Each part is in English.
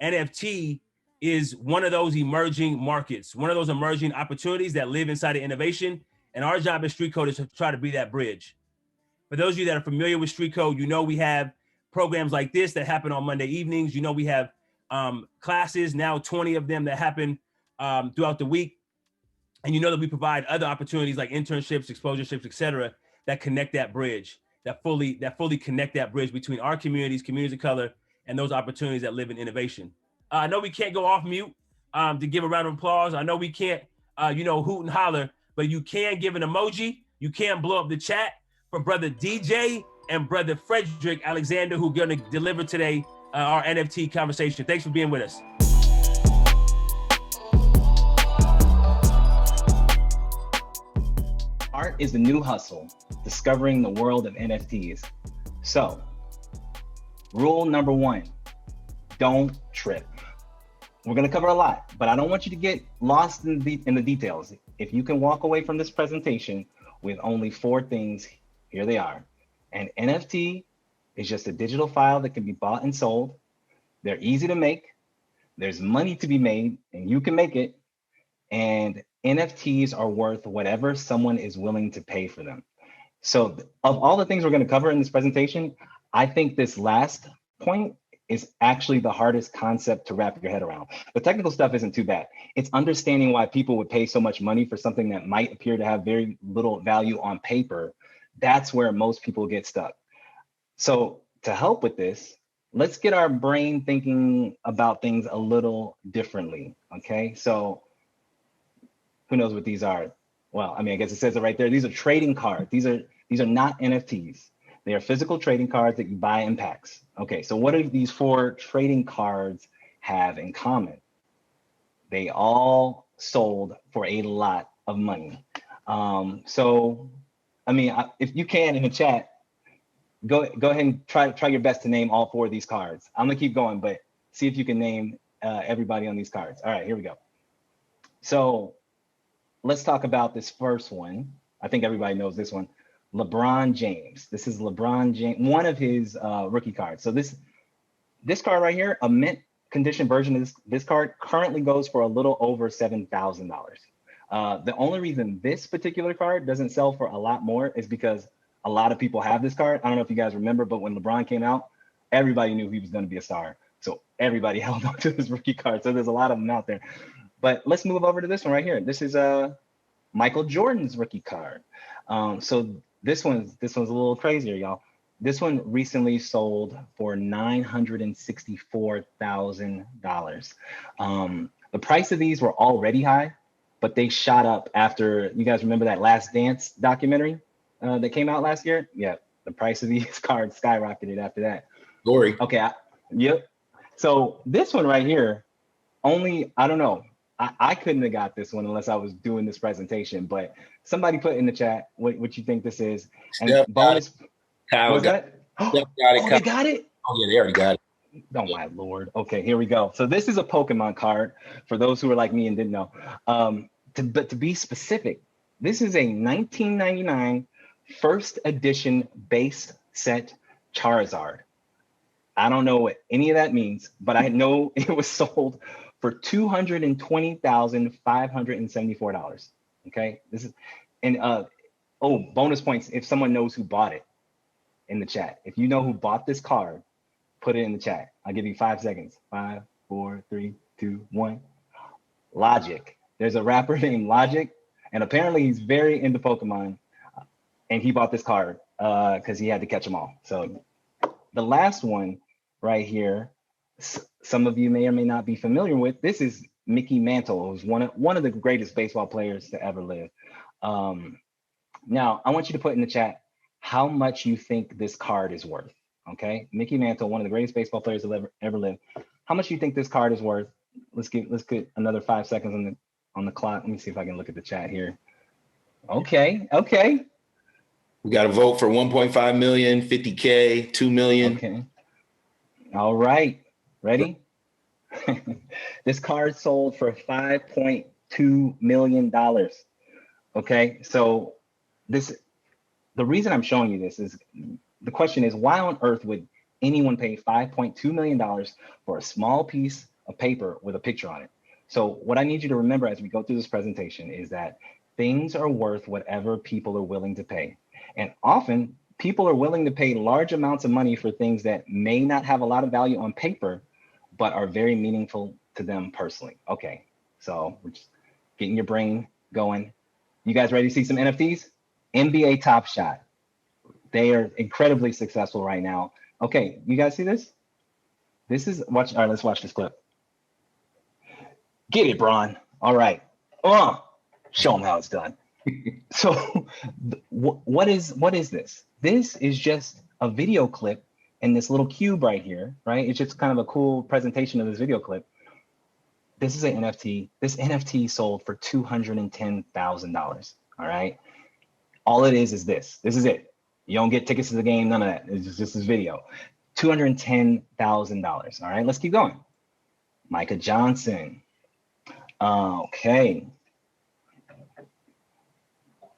NFT is one of those emerging markets, one of those emerging opportunities that live inside of innovation. And our job as StreetCode is to try to be that bridge. For those of you that are familiar with StreetCode, you know we have programs like this that happen on Monday evenings. You know we have classes, now 20 of them that happen throughout the week. And you know that we provide other opportunities like internships, exposureships, et cetera, that connect that bridge, that fully connect that bridge between our communities of color, and those opportunities that live in innovation. I know we can't go off mute to give a round of applause. I know we can't, hoot and holler, but you can give an emoji. You can blow up the chat for brother DJ and brother Frederick Alexander, who are going to deliver today our NFT conversation. Thanks for being with us. Art is the new hustle, discovering the world of NFTs. So, rule number 1, don't trip. We're gonna cover a lot, but I don't want you to get lost in the details. If you can walk away from this presentation with only 4 things, here they are. An NFT is just a digital file that can be bought and sold. They're easy to make. There's money to be made, and you can make it. And NFTs are worth whatever someone is willing to pay for them. So of all the things we're going to cover in this presentation, I think this last point is actually the hardest concept to wrap your head around. The technical stuff isn't too bad. It's understanding why people would pay so much money for something that might appear to have very little value on paper. That's where most people get stuck. So to help with this, let's get our brain thinking about things a little differently, okay? So who knows what these are? Well, I mean, I guess it says it right there. These are trading cards. These are not NFTs. They are physical trading cards that you buy in packs. Okay, so what do these 4 trading cards have in common? They all sold for a lot of money. So, I mean, if you can in the chat, go ahead and try your best to name all 4 of these cards. I'm gonna keep going, but see if you can name everybody on these cards. All right, here we go. So let's talk about this first one. I think everybody knows this one. Lebron James. This is Lebron James, one of his rookie cards. So this card right here, a mint condition version of this card, currently goes for a little over $7,000. The only reason this particular card doesn't sell for a lot more is because a lot of people have this card. I don't know if you guys remember, but when LeBron came out, everybody knew he was going to be a star. So everybody held on to his rookie card. So there's a lot of them out there. But let's move over to this one right here. This is Michael Jordan's rookie card. So this one's a little crazier, y'all. This one recently sold for $964,000. The price of these were already high, but they shot up after, you guys remember that Last Dance documentary that came out last year? Yeah, the price of these cards skyrocketed after that. Glory. Okay, yep. So this one right here, I don't know. I couldn't have got this one unless I was doing this presentation, but somebody put in the chat what you think this is. And Steph bonus, Kyle got that? Steph got it. Oh, they got it? Oh, yeah, they already got it. Oh, my Lord. Okay, here we go. So this is a Pokemon card for those who are like me and didn't know. But to be specific, this is a 1999 first edition base set Charizard. I don't know what any of that means, but I know it was sold for $220,574. Okay, this is, and bonus points if someone knows who bought it in the chat. If you know who bought this card, put it in the chat. I'll give you 5 seconds. 5, 4, 3, 2, 1. Logic. There's a rapper named Logic, and apparently he's very into Pokemon, and he bought this card because he had to catch them all. So the last one right here, some of you may or may not be familiar with. This is Mickey Mantle, who's one of the greatest baseball players to ever live. Now, I want you to put in the chat how much you think this card is worth. Okay, Mickey Mantle, one of the greatest baseball players to ever live. How much do you think this card is worth? Let's get another 5 seconds on the clock. Let me see if I can look at the chat here. Okay. We got to vote for 1.5 million, 50K, 2 million. Okay. All right. Ready? This card sold for $5.2 million. Okay, so the reason I'm showing you this is, the question is, why on earth would anyone pay $5.2 million for a small piece of paper with a picture on it. So what I need you to remember as we go through this presentation is that things are worth whatever people are willing to pay. And often people are willing to pay large amounts of money for things that may not have a lot of value on paper, but are very meaningful to them personally. Okay, so we're just getting your brain going. You guys ready to see some NFTs? NBA Top Shot. They are incredibly successful right now. Okay, you guys see this? This is, watch, all right, let's watch this clip. Get it, Bron. All right. Show them how it's done. So what is this? This is just a video clip in this little cube right here, right? It's just kind of a cool presentation of this video clip. This is an NFT. This NFT sold for $210,000, all right? All it is this. This is it. You don't get tickets to the game, none of that. It's just this video. $210,000, all right? Let's keep going. Micah Johnson. Okay.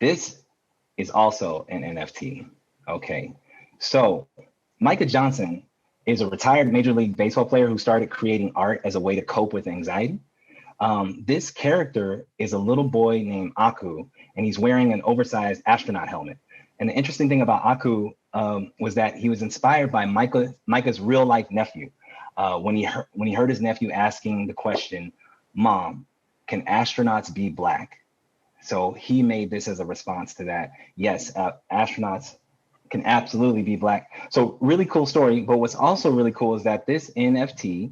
This is also an NFT. Okay. So Micah Johnson is a retired Major League Baseball player who started creating art as a way to cope with anxiety. This character is a little boy named Aku, and he's wearing an oversized astronaut helmet. And the interesting thing about Aku was that he was inspired by Micah's real life nephew. When he heard his nephew asking the question, "Mom, can astronauts be black?" So he made this as a response to that. Yes, astronauts can absolutely be black. So really cool story. But what's also really cool is that this NFT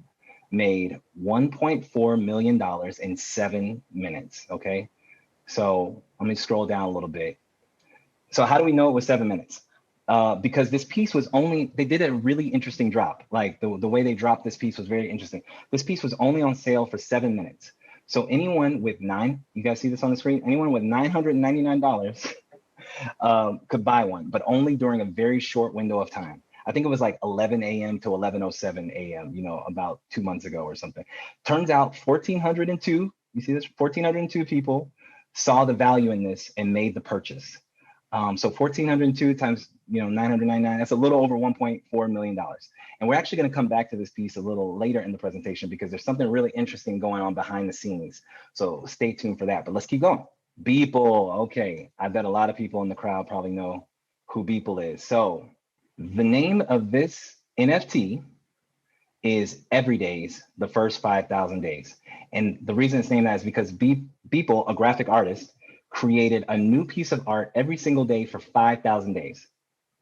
made $1.4 million in 7 minutes. Okay. So let me scroll down a little bit. So how do we know it was 7 minutes? Because this piece was only, they did a really interesting drop. Like the way they dropped this piece was very interesting. This piece was only on sale for 7 minutes. So anyone with you guys see this on the screen? Anyone with $999 could buy one, but only during a very short window of time. I think it was like 11 a.m. to 11:07 a.m., about 2 months ago or something. Turns out 1,402, you see this? 1,402 people saw the value in this and made the purchase. So 1,402 times, 999, that's a little over $1.4 million. And we're actually going to come back to this piece a little later in the presentation because there's something really interesting going on behind the scenes. So stay tuned for that, but let's keep going. Beeple, okay. I bet a lot of people in the crowd probably know who Beeple is. So the name of this NFT is Every Days, the first 5,000 days. And the reason it's named that is because Beeple, a graphic artist, created a new piece of art every single day for 5,000 days.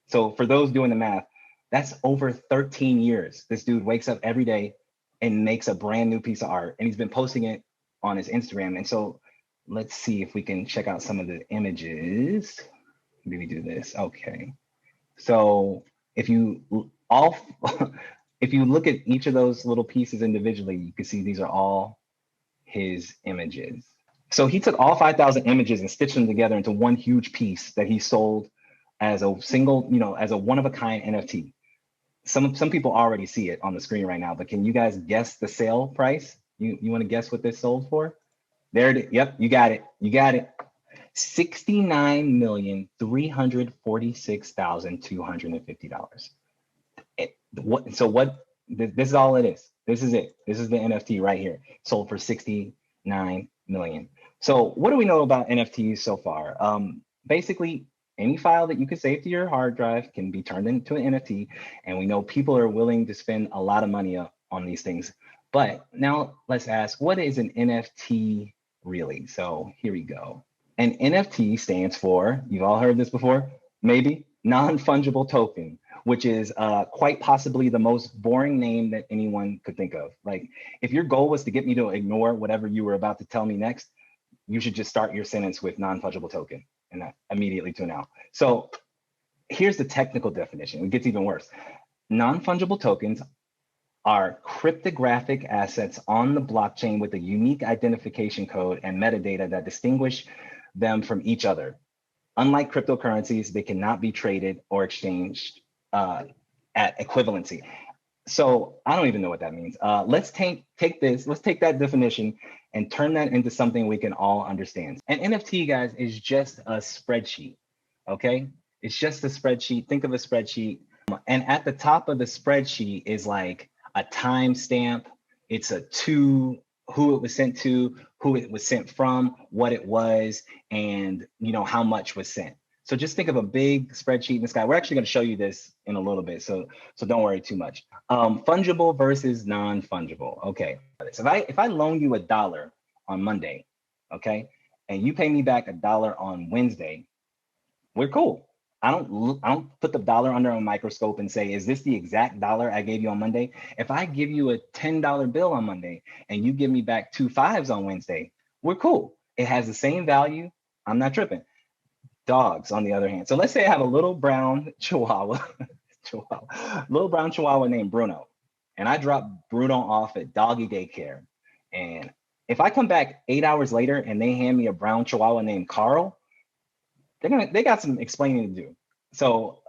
So for those doing the math, that's over 13 years. This dude wakes up every day and makes a brand new piece of art, and he's been posting it on his Instagram. And so let's see if we can check out some of the images. Maybe we do this. Okay. So if you look at each of those little pieces individually, you can see these are all his images. So he took all 5,000 images and stitched them together into one huge piece that he sold as a single, as a one-of-a-kind NFT. Some people already see it on the screen right now, but can you guys guess the sale price? You want to guess what this sold for? There it is. Yep, you got it. You got it. $69,346,250. This is all it is. This is it. This is the NFT right here. Sold for 69 million. So what do we know about NFTs so far? Basically, any file that you can save to your hard drive can be turned into an NFT, and we know people are willing to spend a lot of money on these things. But now let's ask, what is an NFT really? So here we go. An NFT stands for, you've all heard this before, maybe, non-fungible token, which is quite possibly the most boring name that anyone could think of. Like, if your goal was to get me to ignore whatever you were about to tell me next, you should just start your sentence with non-fungible token and immediately tune out. So here's the technical definition. It gets even worse. Non-fungible tokens are cryptographic assets on the blockchain with a unique identification code and metadata that distinguish them from each other. Unlike cryptocurrencies, they cannot be traded or exchanged at equivalency. So I don't even know what that means. Let's take that definition and turn that into something we can all understand. An NFT, guys, is just a spreadsheet, okay? It's just a spreadsheet. Think of a spreadsheet And at the top of the spreadsheet is like a timestamp. It's a to, who it was sent to, who it was sent from, what it was, and how much was sent. So just think of a big spreadsheet in the sky. We're actually going to show you this in a little bit, so don't worry too much. Fungible versus non-fungible. Okay, so if I loan you $1 on Monday, okay, and you pay me back $1 on Wednesday, we're cool. I don't put the dollar under a microscope and say, is this the exact dollar I gave you on Monday? If I give you a $10 bill on Monday and you give me back 2 5s on Wednesday, we're cool. It has the same value. I'm not tripping. Dogs, on the other hand. So let's say I have a little brown Chihuahua, little brown Chihuahua named Bruno, and I drop Bruno off at doggy daycare. And if I come back 8 hours later and they hand me a brown Chihuahua named Carl, they got some explaining to do. So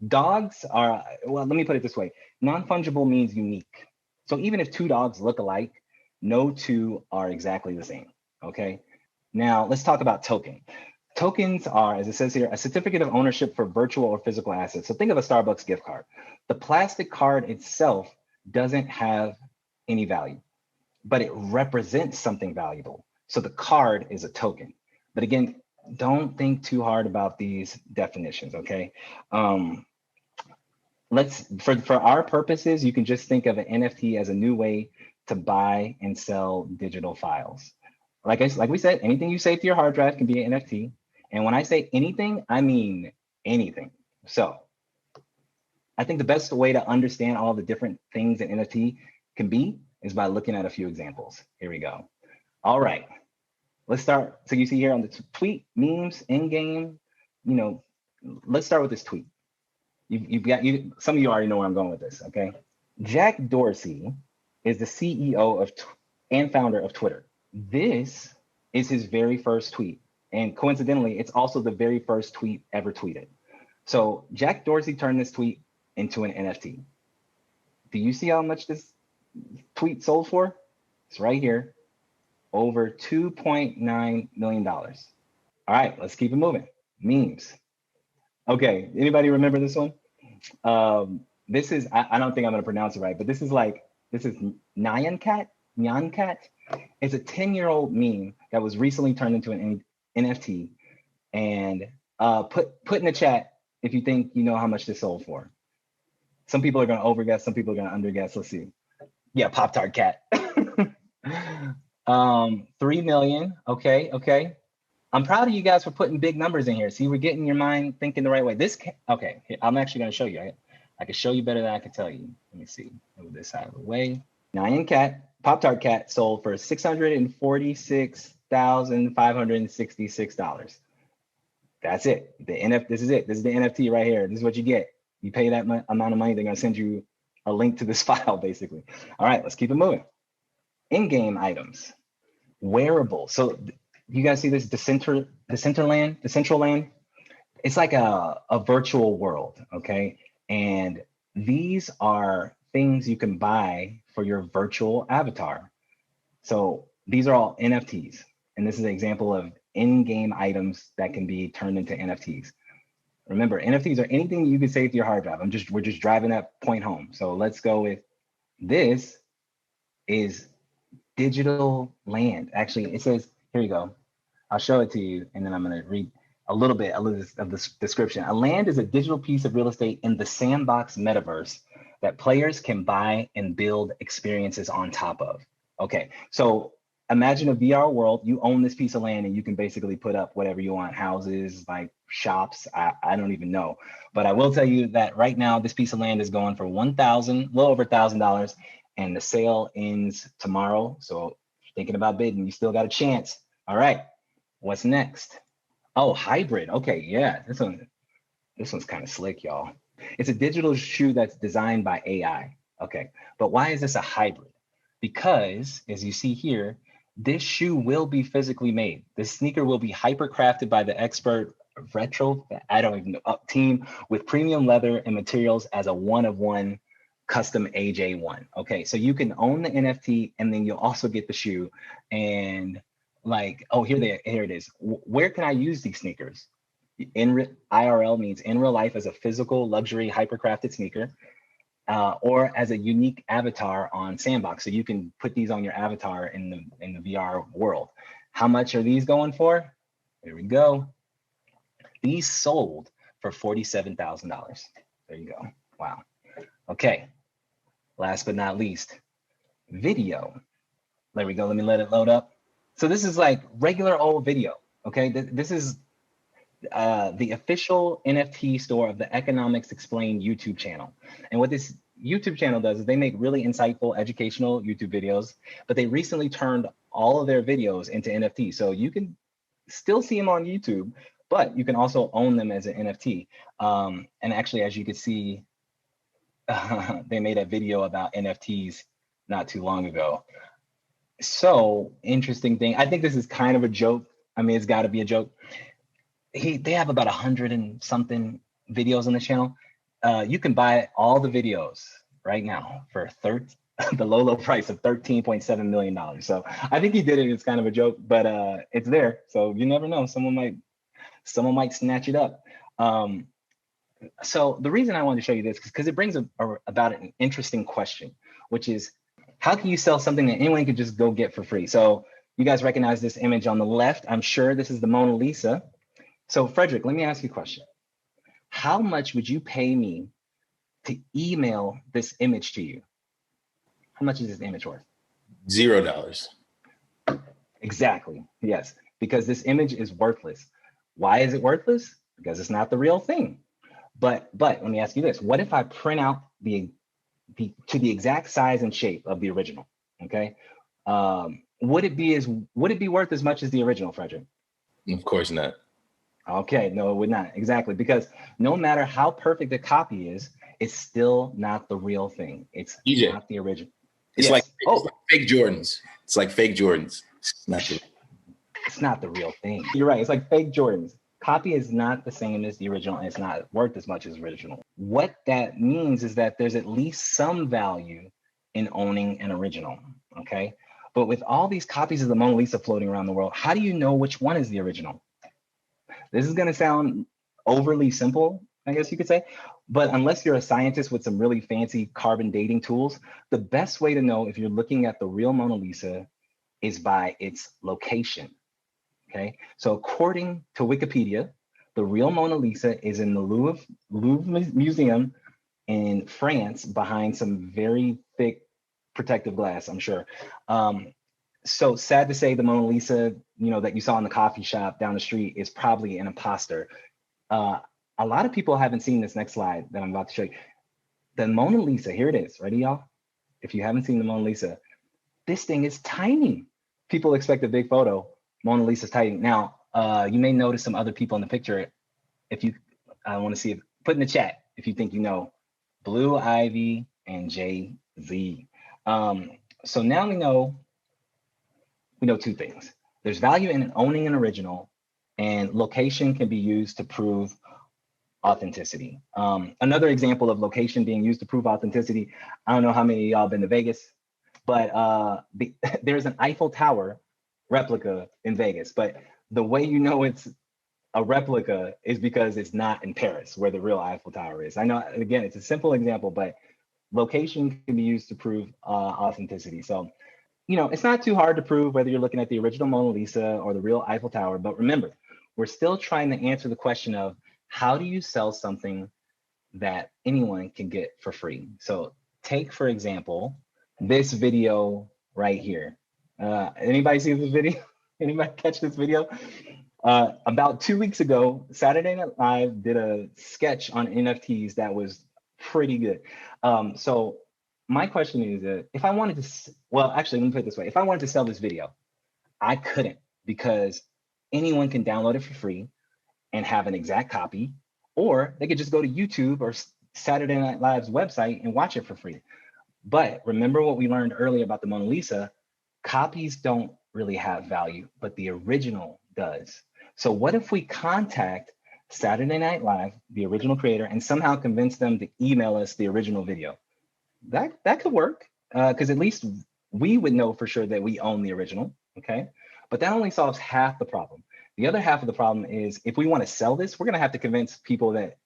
dogs are, well, let me put it this way. Non-fungible means unique. So even if 2 dogs look alike, no 2 are exactly the same, okay? Now let's talk about token. Tokens are, as it says here, a certificate of ownership for virtual or physical assets. So think of a Starbucks gift card. The plastic card itself doesn't have any value, but it represents something valuable. So the card is a token. But again, don't think too hard about these definitions, okay? For our purposes, you can just think of an NFT as a new way to buy and sell digital files. Like we said, anything you save to your hard drive can be an NFT. And when I say anything, I mean anything. So I think the best way to understand all the different things an NFT can be is by looking at a few examples. Here we go. All right. Let's start. So you see here on the tweet, memes, in-game, let's start with this tweet. Some of you already know where I'm going with this, okay? Jack Dorsey is the CEO and founder of Twitter. This is his very first tweet. And coincidentally, it's also the very first tweet ever tweeted. So Jack Dorsey turned this tweet into an NFT. Do you see how much this tweet sold for? It's right here. Over $2.9 million. All right, let's keep it moving. Memes. Okay, anybody remember this one? This is, I don't think I'm gonna pronounce it right, but this is Nyan Cat. It's a 10-year-old meme that was recently turned into an NFT. And put in the chat if you think you know how much this sold for. Some people are gonna overguess, some people are gonna underguess. Let's see. Yeah, Pop-Tart Cat. 3 million. Okay. I'm proud of you guys for putting big numbers in here. See, we're getting your mind thinking the right way. Okay, I'm actually going to show you. I can show you better than I can tell you. Let me see. Move this out of the way. Nyan Cat, Pop-Tart Cat sold for $646,566. That's it. This is it. This is the NFT right here. This is what you get. You pay that amount of money, they're going to send you a link to this file, basically. All right, let's keep it moving. In-game items, wearable. So you guys see this Decentraland? It's like a virtual world, okay? And these are things you can buy for your virtual avatar. So these are all NFTs. And this is an example of in-game items that can be turned into NFTs. Remember, NFTs are anything you can save to your hard drive. We're just driving that point home. So let's go with this is digital land. Actually, it says, here you go. I'll show it to you, and then I'm going to read a little bit of the description. A land is a digital piece of real estate in the sandbox metaverse that players can buy and build experiences on top of. Okay, so imagine a VR world. You own this piece of land, and you can basically put up whatever you want, houses, like shops. I don't even know. But I will tell you that right now, this piece of land is going for a little over $1,000. And the sale ends tomorrow. So thinking about bidding, you still got a chance. All right, what's next? Oh, hybrid. Okay, yeah, this one's kind of slick, y'all. It's a digital shoe that's designed by AI. Okay, but why is this a hybrid? Because as you see here, this shoe will be physically made. This sneaker will be hypercrafted by the expert retro, team with premium leather and materials as a one-of-one custom AJ1. Okay, so you can own the NFT and then you'll also get the shoe. And like, oh, here it is. Where can I use these sneakers? IRL means in real life as a physical luxury hypercrafted sneaker, or as a unique avatar on Sandbox. So you can put these on your avatar in the VR world. How much are these going for? There we go. These sold for $47,000. There you go. Wow. Okay. Last but not least, video. There we go. Let me let it load up. So this is like regular old video. Okay. This is the official NFT store of the Economics Explained YouTube channel. And what this YouTube channel does is they make really insightful educational YouTube videos, but they recently turned all of their videos into NFTs. So you can still see them on YouTube, but you can also own them as an NFT. And actually, as you can see, they made a video about NFTs not too long ago. So interesting thing. I think this is kind of a joke. I mean, it's got to be a joke. They have about 100 and something videos on the channel. You can buy all the videos right now for the low price of $13.7 million. So I think he did it. It's kind of a joke, but it's there. So you never know. Someone might snatch it up. So the reason I wanted to show you this is because it brings about an interesting question, which is how can you sell something that anyone could just go get for free? So you guys recognize this image on the left. I'm sure this is the Mona Lisa. So Frederick, let me ask you a question. How much would you pay me to email this image to you? How much is this image worth? $0. Exactly, yes, because this image is worthless. Why is it worthless? Because it's not the real thing. But let me ask you this. What if I print out to the exact size and shape of the original, okay? Would it be worth as much as the original, Frederick? Of course not. Okay, no, it would not. Exactly, because no matter how perfect the copy is, it's still not the real thing. It's not the original. It's like fake Jordans. It's like fake Jordans. It's not the real thing. You're right. It's like fake Jordans. Copy is not the same as the original, and it's not worth as much as original. What that means is that there's at least some value in owning an original, okay? But with all these copies of the Mona Lisa floating around the world, how do you know which one is the original? This is gonna sound overly simple, I guess you could say, but unless you're a scientist with some really fancy carbon dating tools, the best way to know if you're looking at the real Mona Lisa is by its location. Okay, so according to Wikipedia, the real Mona Lisa is in the Louvre Museum in France behind some very thick protective glass, I'm sure. So sad to say the Mona Lisa, that you saw in the coffee shop down the street is probably an imposter. A lot of people haven't seen this next slide that I'm about to show you. The Mona Lisa, here it is, ready y'all? If you haven't seen the Mona Lisa, this thing is tiny. People expect a big photo. Mona Lisa's tiny. Now, you may notice some other people in the picture. I want to see put in the chat if you think you know Blue Ivy and Jay-Z. So now we know two things. There's value in owning an original, and location can be used to prove authenticity. Another example of location being used to prove authenticity, I don't know how many of y'all been to Vegas, but there's an Eiffel Tower replica in Vegas, but the way you know it's a replica is because it's not in Paris where the real Eiffel Tower is. I know, again, it's a simple example, but location can be used to prove authenticity. So, it's not too hard to prove whether you're looking at the original Mona Lisa or the real Eiffel Tower, but remember, we're still trying to answer the question of how do you sell something that anyone can get for free? So take, for example, this video right here. Anybody see this video? Anybody catch this video? About 2 weeks ago, Saturday Night Live did a sketch on NFTs that was pretty good. So my question is, if I wanted to, actually, let me put it this way. If I wanted to sell this video, I couldn't, because anyone can download it for free and have an exact copy, or they could just go to YouTube or Saturday Night Live's website and watch it for free. But remember what we learned earlier about the Mona Lisa, copies don't really have value, but the original does. So what if we contact Saturday Night Live, the original creator, and somehow convince them to email us the original video? That could work, because at least we would know for sure that we own the original, okay? But that only solves half the problem. The other half of the problem is if we want to sell this, we're going to have to convince people that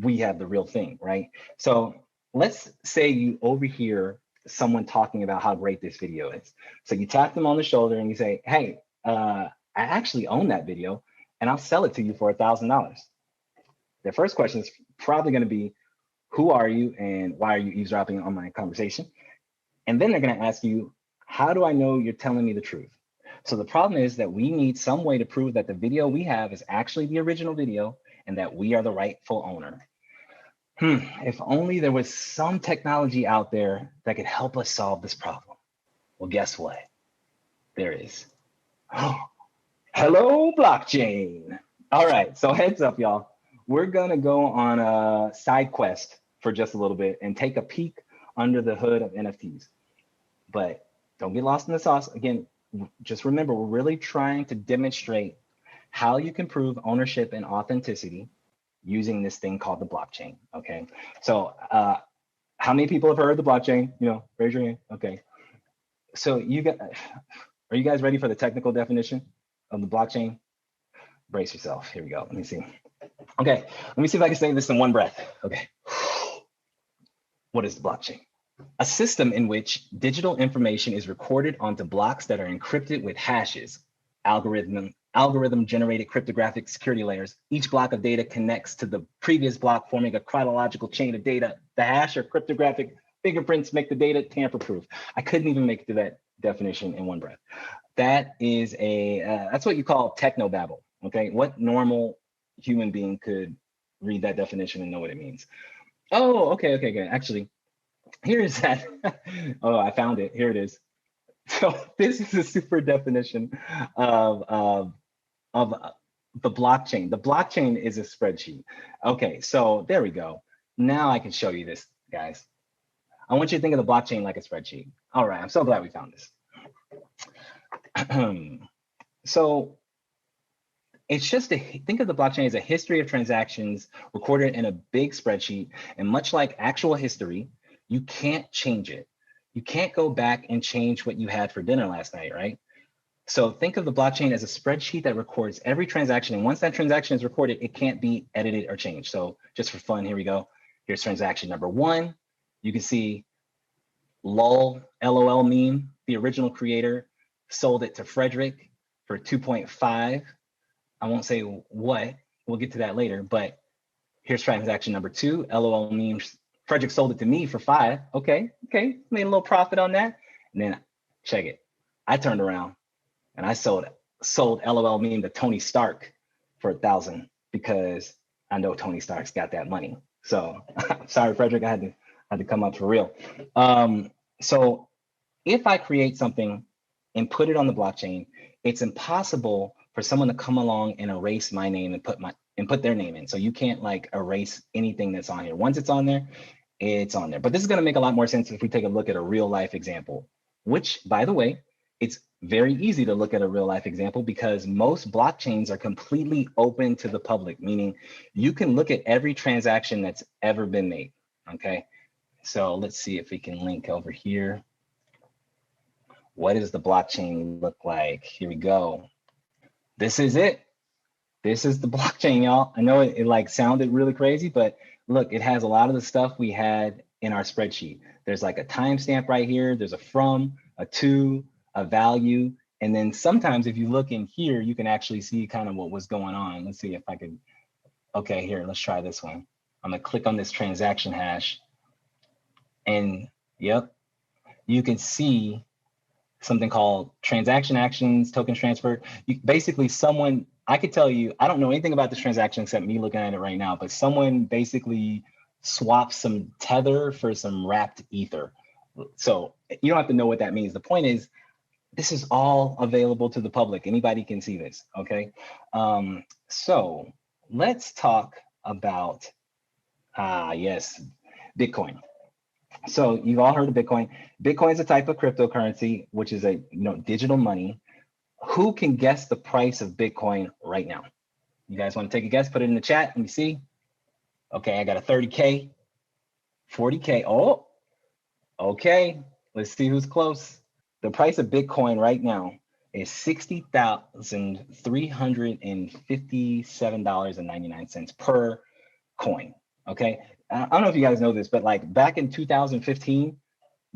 we have the real thing, right? So let's say you overhear someone talking about how great this video is. So you tap them on the shoulder and you say, hey, I actually own that video and I'll sell it to you for $1,000. Their first question is probably going to be, who are you and why are you eavesdropping on my conversation? And then they're going to ask you, how do I know you're telling me the truth? So the problem is that we need some way to prove that the video we have is actually the original video and that we are the rightful owner. If only there was some technology out there that could help us solve this problem. Well, guess what? There is. Hello, blockchain. All right, so heads up, y'all. We're gonna go on a side quest for just a little bit and take a peek under the hood of NFTs. But don't get lost in the sauce. Again, just remember, we're really trying to demonstrate how you can prove ownership and authenticity using this thing called the blockchain, okay? So how many people have heard the blockchain? You know, raise your hand, okay. So are you guys ready for the technical definition of the blockchain? Brace yourself, here we go, let me see. Okay, let me see if I can say this in one breath, okay. What is the blockchain? A system in which digital information is recorded onto blocks that are encrypted with hashes, algorithm generated cryptographic security layers. Each block of data connects to the previous block, forming a chronological chain of data. The hash or cryptographic fingerprints make the data tamper-proof. I couldn't even make it to that definition in one breath. That is that's what you call technobabble, okay? What normal human being could read that definition and know what it means? Oh, okay. Actually, here's that. Oh, I found it. Here it is. So this is a super definition of the blockchain. The blockchain is a spreadsheet. Okay, so there we go. Now I can show you this, guys. I want you to think of the blockchain like a spreadsheet. All right, I'm so glad we found this. So it's just think of the blockchain as a history of transactions recorded in a big spreadsheet. And much like actual history, you can't change it. You can't go back and change what you had for dinner last night, right? So think of the blockchain as a spreadsheet that records every transaction. And once that transaction is recorded, it can't be edited or changed. So just for fun, here we go. Here's transaction number 1. You can see LOL meme, the original creator, sold it to Frederick for 2.5. I won't say what, we'll get to that later, but here's transaction number 2, LOL meme, Frederick sold it to me for 5. Okay, made a little profit on that. And then check it. I turned around and I sold LOL meme to Tony Stark for 1,000 because I know Tony Stark's got that money. So sorry, Frederick, I had to come up for real. So if I create something and put it on the blockchain, it's impossible for someone to come along and erase my name and put their name in. So you can't like erase anything that's on here. Once it's on there, it's on there. But this is going to make a lot more sense if we take a look at a real life example, which, by the way, it's very easy to look at a real life example because most blockchains are completely open to the public, meaning you can look at every transaction that's ever been made, okay? So let's see if we can link over here. What does the blockchain look like? Here we go. This is it. This is the blockchain, y'all. I know it like sounded really crazy, but look, it has a lot of the stuff we had in our spreadsheet. There's like a timestamp right here. There's a from, a to, a value. And then sometimes if you look in here, you can actually see kind of what was going on. Let's see if I can, okay, here, let's try this one. I'm gonna click on this transaction hash and yep, you can see something called transaction actions, tokens transferred. Basically someone, I could tell you, I don't know anything about this transaction except me looking at it right now, but someone basically swapped some tether for some wrapped ether. So you don't have to know what that means. The point is, this is all available to the public. Anybody can see this, okay? So let's talk about, yes, Bitcoin. So you've all heard of Bitcoin. Bitcoin is a type of cryptocurrency, which is a digital money. Who can guess the price of Bitcoin right now? You guys want to take a guess? Put it in the chat. Let me see. Okay, I got a 30K, 40K. Oh, okay. Let's see who's close. The price of Bitcoin right now is $60,357.99 per coin. Okay. I don't know if you guys know this, but like back in 2015,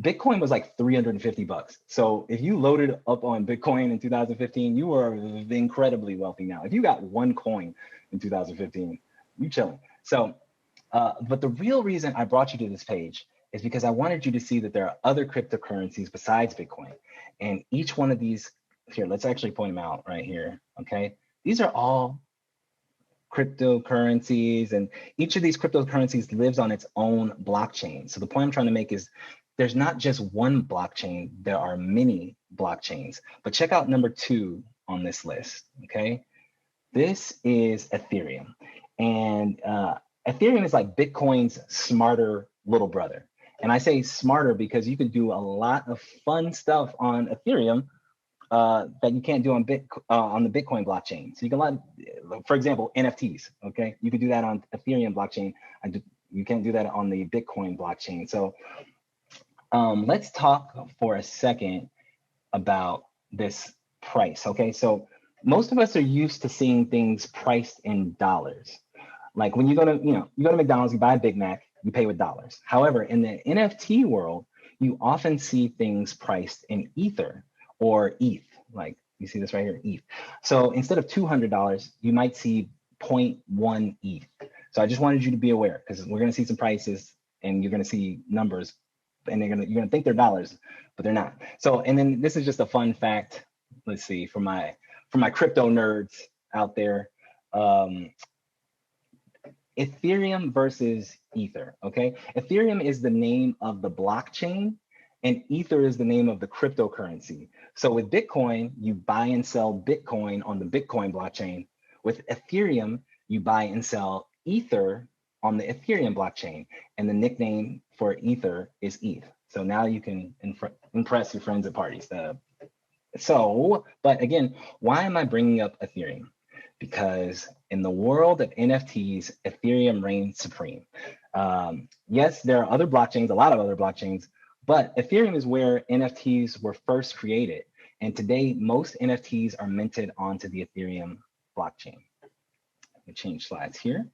Bitcoin was like 350 bucks. So if you loaded up on Bitcoin in 2015, you were incredibly wealthy now. If you got one coin in 2015, you chilling. So, but the real reason I brought you to this page is because I wanted you to see that there are other cryptocurrencies besides Bitcoin. And each one of these, here, let's actually point them out right here, okay? These are all cryptocurrencies, and each of these cryptocurrencies lives on its own blockchain. So the point I'm trying to make is there's not just one blockchain, there are many blockchains. But check out number 2 on this list, okay? This is Ethereum. And Ethereum is like Bitcoin's smarter little brother. And I say smarter because you can do a lot of fun stuff on Ethereum that you can't do on the Bitcoin blockchain. So you can, for example, NFTs, okay? You can do that on Ethereum blockchain. You can't do that on the Bitcoin blockchain. So let's talk for a second about this price, okay? So most of us are used to seeing things priced in dollars. Like when you go to, you go to McDonald's, you buy a Big Mac, you pay with dollars. However, in the NFT world, you often see things priced in Ether or ETH, like you see this right here, ETH. So instead of $200, you might see 0.1 ETH. So I just wanted you to be aware because we're going to see some prices and you're going to see numbers and you're going to think they're dollars, but they're not. So, and then this is just a fun fact. Let's see, for my crypto nerds out there, Ethereum versus Ether, okay? Ethereum is the name of the blockchain and Ether is the name of the cryptocurrency. So with Bitcoin, you buy and sell Bitcoin on the Bitcoin blockchain. With Ethereum, you buy and sell Ether on the Ethereum blockchain. And the nickname for Ether is ETH. So now you can impress your friends at parties. But again, why am I bringing up Ethereum? Because in the world of NFTs, Ethereum reigns supreme. Yes, there are other blockchains, a lot of other blockchains, but Ethereum is where NFTs were first created. And today, most NFTs are minted onto the Ethereum blockchain. Let me change slides here.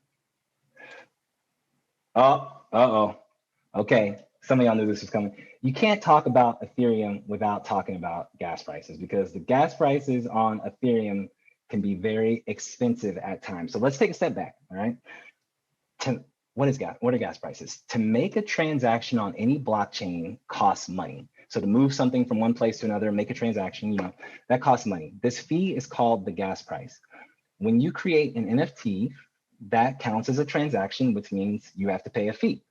Okay, some of y'all knew this was coming. You can't talk about Ethereum without talking about gas prices because the gas prices on Ethereum can be very expensive at times. So let's take a step back, all right? What are gas prices? To make a transaction on any blockchain costs money. So to move something from one place to another, make a transaction, that costs money. This fee is called the gas price. When you create an NFT, that counts as a transaction, which means you have to pay a fee.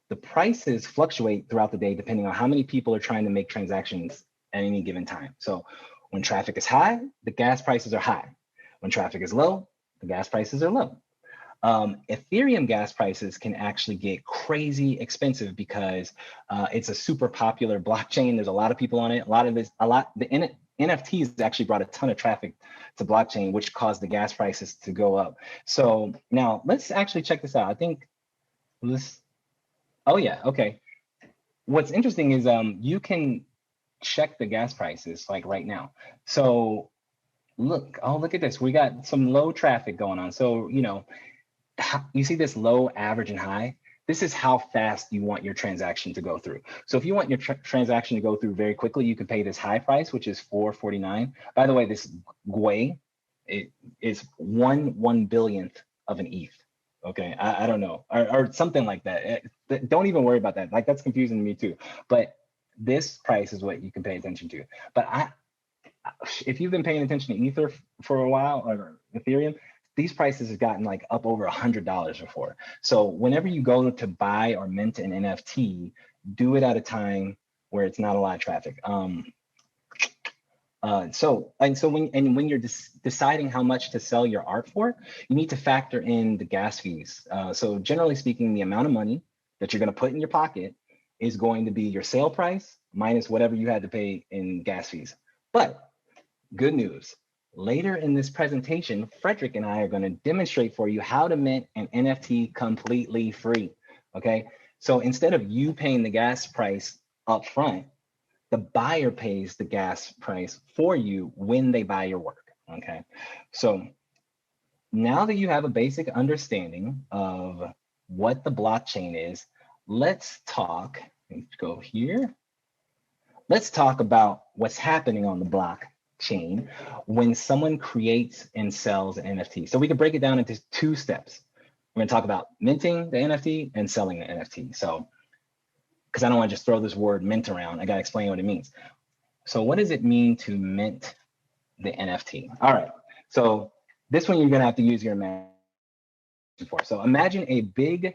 The prices fluctuate throughout the day depending on how many people are trying to make transactions at any given time. So when traffic is high, the gas prices are high. When traffic is low, the gas prices are low. Ethereum gas prices can actually get crazy expensive because it's a super popular blockchain. There's a lot of people on it. The NFTs actually brought a ton of traffic to blockchain, which caused the gas prices to go up. So now let's actually check this out. I think this, oh yeah, okay. What's interesting is you can check the gas prices like right now. So look at this. We got some low traffic going on. So, you see this low, average, and high. This is how fast you want your transaction to go through. So if you want your transaction to go through very quickly, you can pay this high price, which is $4.49. By the way, this GUI, it is 1/1 billionth of an ETH. Okay, I don't know, or something like that. Don't even worry about that. Like that's confusing to me too. But this price is what you can pay attention to. But if you've been paying attention to Ether for a while or Ethereum, these prices have gotten like up over $100 before. So whenever you go to buy or mint an NFT, do it at a time where it's not a lot of traffic. When you're deciding how much to sell your art for, you need to factor in the gas fees. So generally speaking, the amount of money that you're going to put in your pocket is going to be your sale price minus whatever you had to pay in gas fees. But good news. Later in this presentation, Frederick and I are going to demonstrate for you how to mint an NFT completely free. Okay, so instead of you paying the gas price up front, the buyer pays the gas price for you when they buy your work, okay? So now that you have a basic understanding of what the blockchain is, let's talk, let's go here. Let's talk about what's happening on the blockchain when someone creates and sells an NFT. So we can break it down into 2 steps. We're gonna talk about minting the NFT and selling the NFT. So, because I don't want to just throw this word mint around, I gotta explain what it means. So what does it mean to mint the NFT? All right, so this one you're gonna have to use your imagination for. So imagine a big,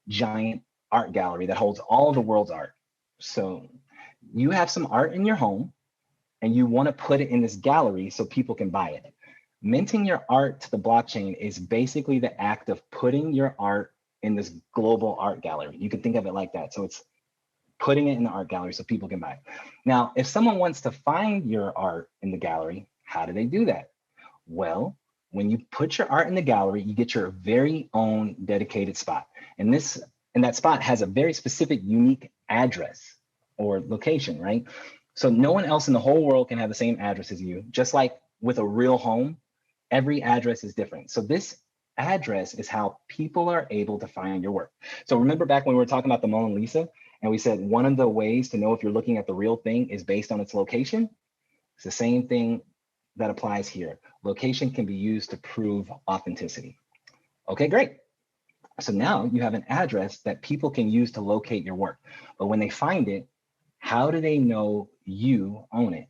giant art gallery that holds all of the world's art. So you have some art in your home and you want to put it in this gallery so people can buy it. Minting your art to the blockchain is basically the act of putting your art in this global art gallery. You can think of it like that. So it's putting it in the art gallery so people can buy it. Now, if someone wants to find your art in the gallery, how do they do that? Well, when you put your art in the gallery, you get your very own dedicated spot. And that spot has a very specific, unique address or location, right? So no one else in the whole world can have the same address as you. Just like with a real home, every address is different. So this address is how people are able to find your work. So remember back when we were talking about the Mona Lisa, and we said one of the ways to know if you're looking at the real thing is based on its location? It's the same thing that applies here. Location can be used to prove authenticity. Okay, great. So now you have an address that people can use to locate your work. But when they find it, how do they know you own it?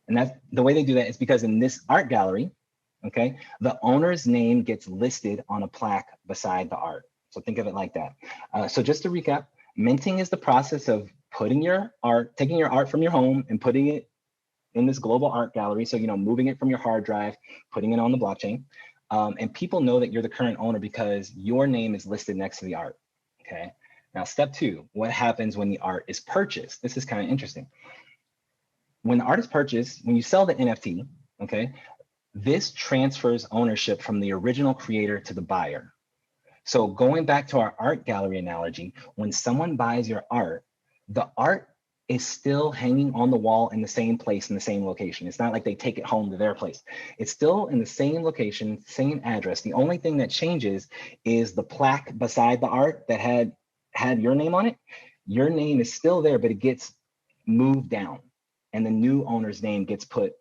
And that's the way they do that is because in this art gallery, okay, the owner's name gets listed on a plaque beside the art. So think of it like that. So just to recap, minting is the process of putting your art, taking your art from your home and putting it in this global art gallery. So, moving it from your hard drive, putting it on the blockchain. And people know that you're the current owner because your name is listed next to the art, okay? Now, step 2, what happens when the art is purchased? This is kind of interesting. When the art is purchased, when you sell the NFT, okay, this transfers ownership from the original creator to the buyer. So going back to our art gallery analogy, when someone buys your art, the art is still hanging on the wall in the same place, in the same location. It's not like they take it home to their place. It's still in the same location, same address. The only thing that changes is the plaque beside the art that had your name on it. Your name is still there, but it gets moved down and the new owner's name gets put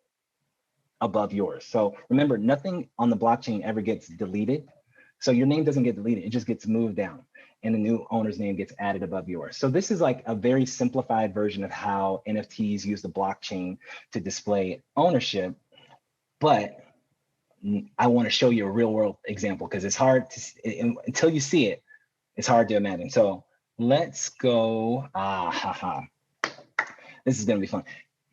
above yours. So remember, nothing on the blockchain ever gets deleted. So your name doesn't get deleted, it just gets moved down and the new owner's name gets added above yours. So this is like a very simplified version of how NFTs use the blockchain to display ownership. But I want to show you a real world example because it's hard to, until you see it, it's hard to imagine. So let's go, this is gonna be fun.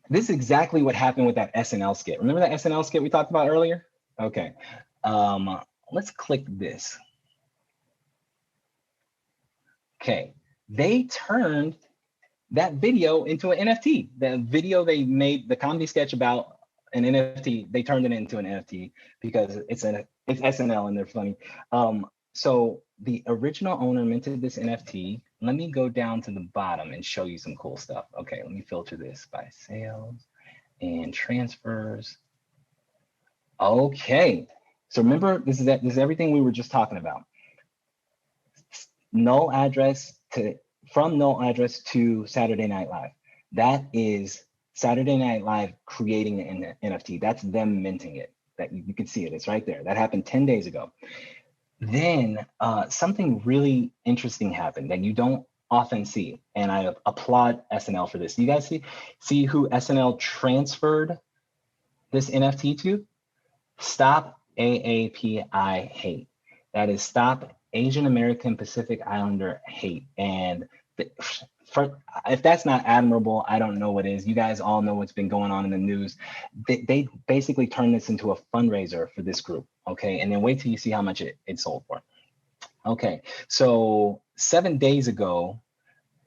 This is exactly what happened with that SNL skit. Remember that SNL skit we talked about earlier? Okay, let's click this. Okay, they turned that video into an NFT. The video they made, the comedy sketch about an NFT, they turned it into an NFT because it's SNL and they're funny. So the original owner minted this NFT. Let me go down to the bottom and show you some cool stuff. Okay, let me filter this by sales and transfers. Okay, so remember, this is everything we were just talking about. Null address from null address to Saturday Night Live. That is Saturday Night Live creating an NFT. That's them minting it. That you can see it. It's right there. That happened 10 days ago. Then something really interesting happened that you don't often see, and I applaud SNL for this. You guys see who SNL transferred this NFT to? Stop AAPI Hate. That is Stop Asian American Pacific Islander Hate. And if that's not admirable, I don't know what is. You guys all know what's been going on in the news. They basically turned this into a fundraiser for this group, okay? And then wait till you see how much it sold for. Okay, so 7 days ago,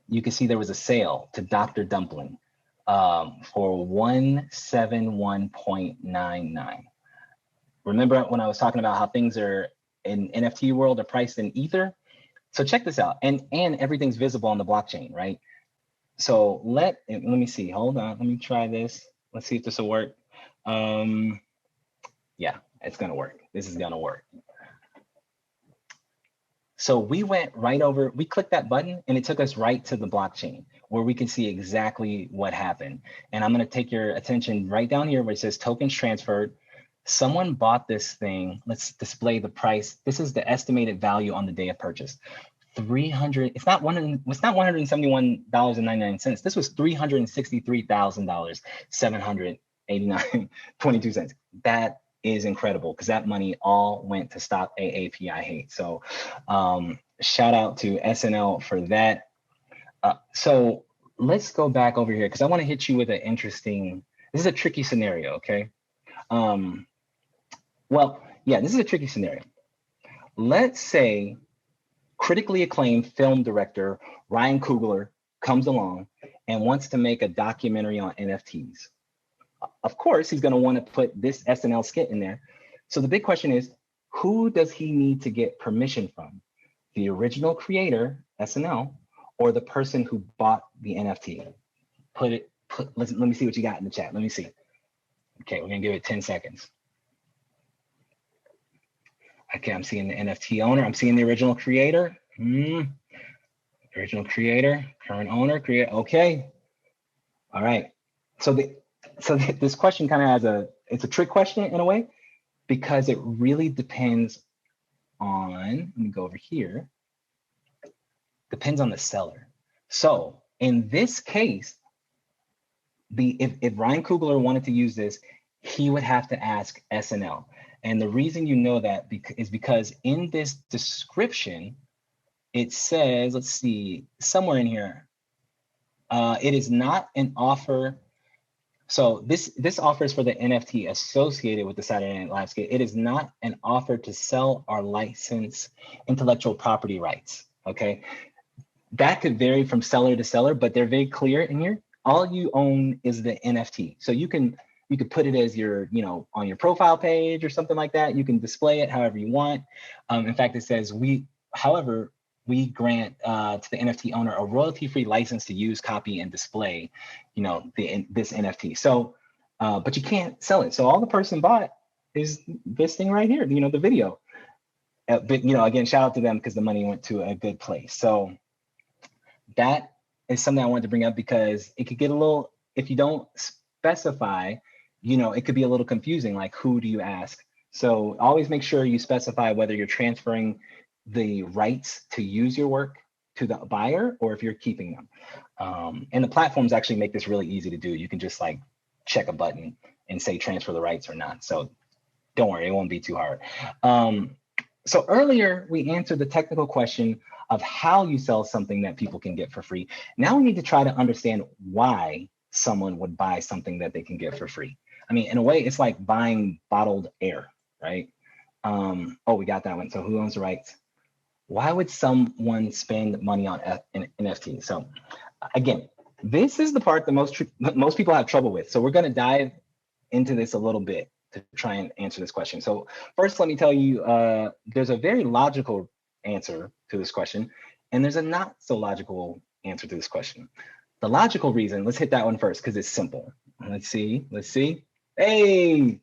you can see there was a sale to Dr. Dumpling for 171.99. Remember when I was talking about how things are in NFT world are priced in Ether? So check this out, and everything's visible on the blockchain, right? So let me see. Hold on. Let me try this. Let's see if this will work. Yeah, it's gonna work. This is gonna work. So we went right over, we clicked that button and it took us right to the blockchain where we can see exactly what happened. And I'm gonna take your attention right down here where it says tokens transferred. Someone bought this thing. Let's display the price. This is the estimated value on the day of purchase. 300, it's not $171.99. This was $363,000, 789.22. That is incredible because that money all went to stop AAPI hate. So shout out to SNL for that. So let's go back over here because I want to hit you with an interesting, this is a tricky scenario, okay? Well, yeah, this is a tricky scenario. Let's say critically acclaimed film director Ryan Coogler comes along and wants to make a documentary on NFTs. Of course, he's going to want to put this SNL skit in there. So the big question is, who does he need to get permission from? The original creator, SNL, or the person who bought the NFT? Let me see what you got in the chat. Let me see. Okay, we're going to give it 10 seconds. Okay, I'm seeing the NFT owner. I'm seeing the original creator. Original creator, current owner, create. Okay. All right. So this question kind of has it's a trick question in a way, because it really depends on, let me go over here, depends on the seller. So in this case, if Ryan Coogler wanted to use this, he would have to ask SNL. And the reason you know that is because in this description, it says, let's see, somewhere in here, it is not an offer. So this offer is for the NFT associated with the Saturday Night Live skit. It is not an offer to sell or license intellectual property rights, okay? That could vary from seller to seller, but they're very clear in here. All you own is the NFT. So you could put it as your, on your profile page or something like that. You can display it however you want. In fact, it says however, we grant to the NFT owner a royalty-free license to use, copy, and display, this NFT. So, but you can't sell it. So all the person bought is this thing right here, the video. But again, shout out to them because the money went to a good place. So that is something I wanted to bring up because it could get a little, if you don't specify, it could be a little confusing. Like, who do you ask? So always make sure you specify whether you're transferring the rights to use your work to the buyer or if you're keeping them. And the platforms actually make this really easy to do. You can just like check a button and say transfer the rights or not. So don't worry, it won't be too hard. So earlier we answered the technical question of how you sell something that people can get for free. Now we need to try to understand why someone would buy something that they can get for free. I mean, in a way, it's like buying bottled air, right? Oh, we got that one. So who owns the rights? Why would someone spend money on NFT? So again, this is the part that most people have trouble with. So we're going to dive into this a little bit to try and answer this question. So first, let me tell you, there's a very logical answer to this question, and there's a not so logical answer to this question. The logical reason, let's hit that one first because it's simple. Let's see. Hey,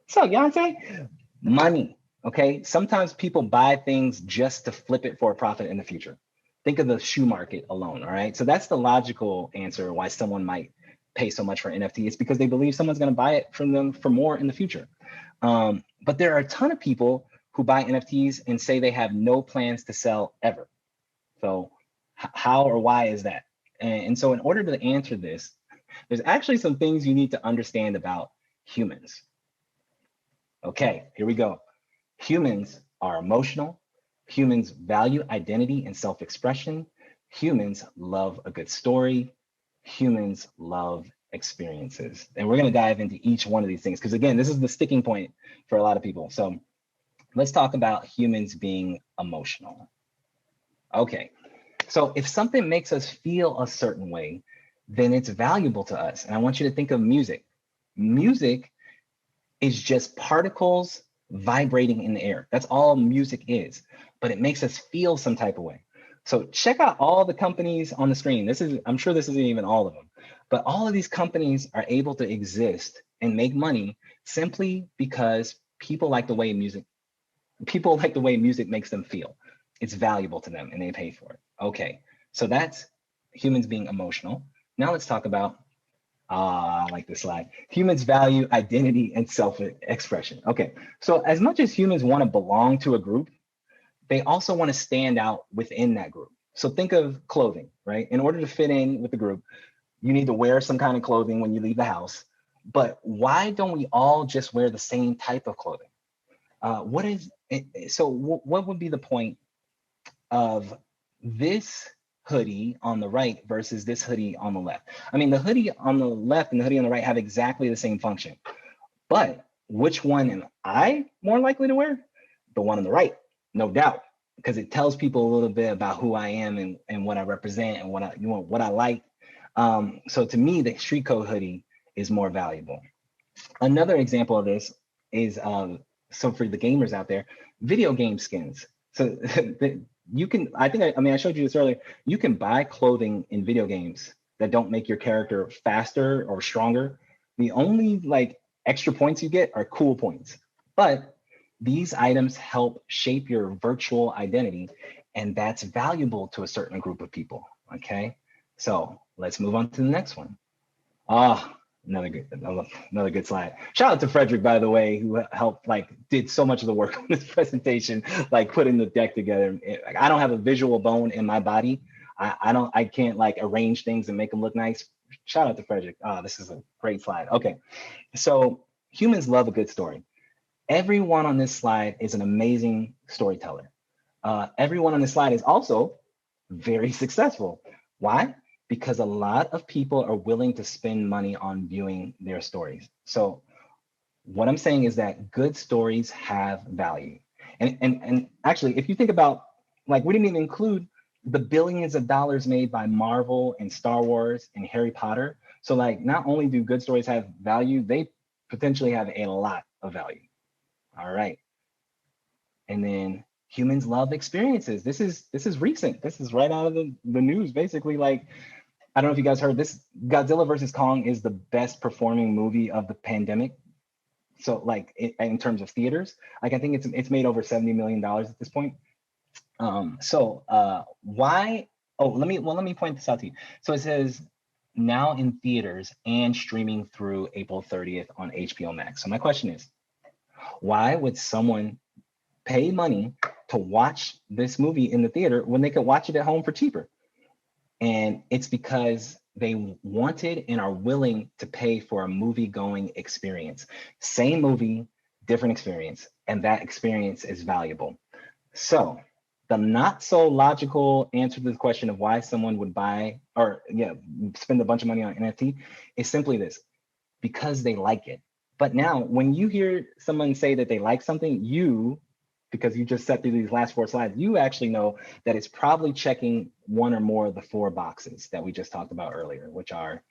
what's up, Yonsei? Money. Okay, sometimes people buy things just to flip it for a profit in the future. Think of the shoe market alone, all right? So that's the logical answer why someone might pay so much for NFT. It's because they believe someone's gonna buy it from them for more in the future. But there are a ton of people who buy NFTs and say they have no plans to sell ever. So how or why is that? And so in order to answer this, there's actually some things you need to understand about humans. Okay, here we go. Humans are emotional. Humans value identity and self-expression. Humans love a good story. Humans love experiences. And we're gonna dive into each one of these things because again, this is the sticking point for a lot of people. So let's talk about humans being emotional. Okay, so if something makes us feel a certain way, then it's valuable to us. And I want you to think of music. Music is just particles vibrating in the air. That's all music is, but it makes us feel some type of way. So check out all the companies on the screen. I'm sure this isn't even all of them, but all of these companies are able to exist and make money simply because people like the way music makes them feel. It's valuable to them and they pay for it. Okay, so that's humans being emotional. Now let's talk about, I like this slide. Humans value identity and self-expression. Okay, so as much as humans want to belong to a group, they also want to stand out within that group. So think of clothing, right? In order to fit in with the group, you need to wear some kind of clothing when you leave the house. But why don't we all just wear the same type of clothing? What would be the point of this hoodie on the right versus this hoodie on the left? I mean, the hoodie on the left and the hoodie on the right have exactly the same function, but which one am I more likely to wear? The one on the right, no doubt, because it tells people a little bit about who I am and what I represent and what I like. So to me, the StreetCode hoodie is more valuable. Another example of this is, so for the gamers out there, video game skins. So you can, I showed you this earlier, you can buy clothing in video games that don't make your character faster or stronger. The only like extra points you get are cool points. But these items help shape your virtual identity, and that's valuable to a certain group of people, okay? So let's move on to the next one. Another good slide. Shout out to Frederick, by the way, who helped, did so much of the work on this presentation, putting the deck together. I don't have a visual bone in my body. I can't arrange things and make them look nice. Shout out to Frederick. This is a great slide. Okay, so humans love a good story. Everyone on this slide is an amazing storyteller. Everyone on this slide is also very successful. Why? Because a lot of people are willing to spend money on viewing their stories. So what I'm saying is that good stories have value. And actually, if you think about, we didn't even include the billions of dollars made by Marvel and Star Wars and Harry Potter. So not only do good stories have value, they potentially have a lot of value. All right. And then humans love experiences. This is recent. This is right out of the news, basically. I don't know if you guys heard this, Godzilla versus Kong is the best performing movie of the pandemic. So in terms of theaters, I think it's made over $70 million at this point. Why? Oh, let me point this out to you. So it says now in theaters and streaming through April 30th on HBO Max. So my question is, why would someone pay money to watch this movie in the theater when they could watch it at home for cheaper? And it's because they wanted and are willing to pay for a movie-going experience. Same movie, different experience, and that experience is valuable. So the not so logical answer to the question of why someone would buy or spend a bunch of money on NFT is simply this: because they like it. But now when you hear someone say that they like something, because you just sat through these last 4 slides, you actually know that it's probably checking one or more of the 4 boxes that we just talked about earlier, which are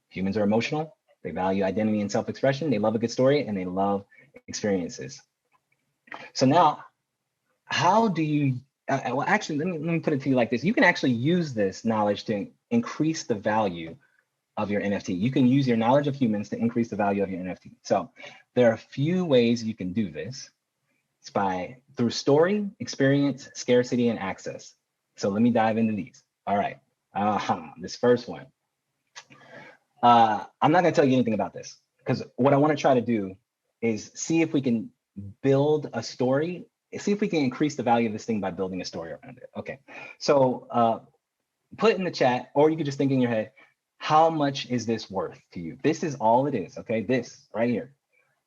humans are emotional, they value identity and self-expression, they love a good story, and they love experiences. So now, how do you, well, actually, let me put it to you like this. You can actually use this knowledge to increase the value of your NFT. You can use your knowledge of humans to increase the value of your NFT. So there are a few ways you can do this. It's through story, experience, scarcity, and access. So let me dive into these. All right, this first one. I'm not gonna tell you anything about this because what I wanna try to do is see if we can build a story, see if we can increase the value of this thing by building a story around it. Okay, so put it in the chat, or you could just think in your head, how much is this worth to you? This is all it is, okay? This right here.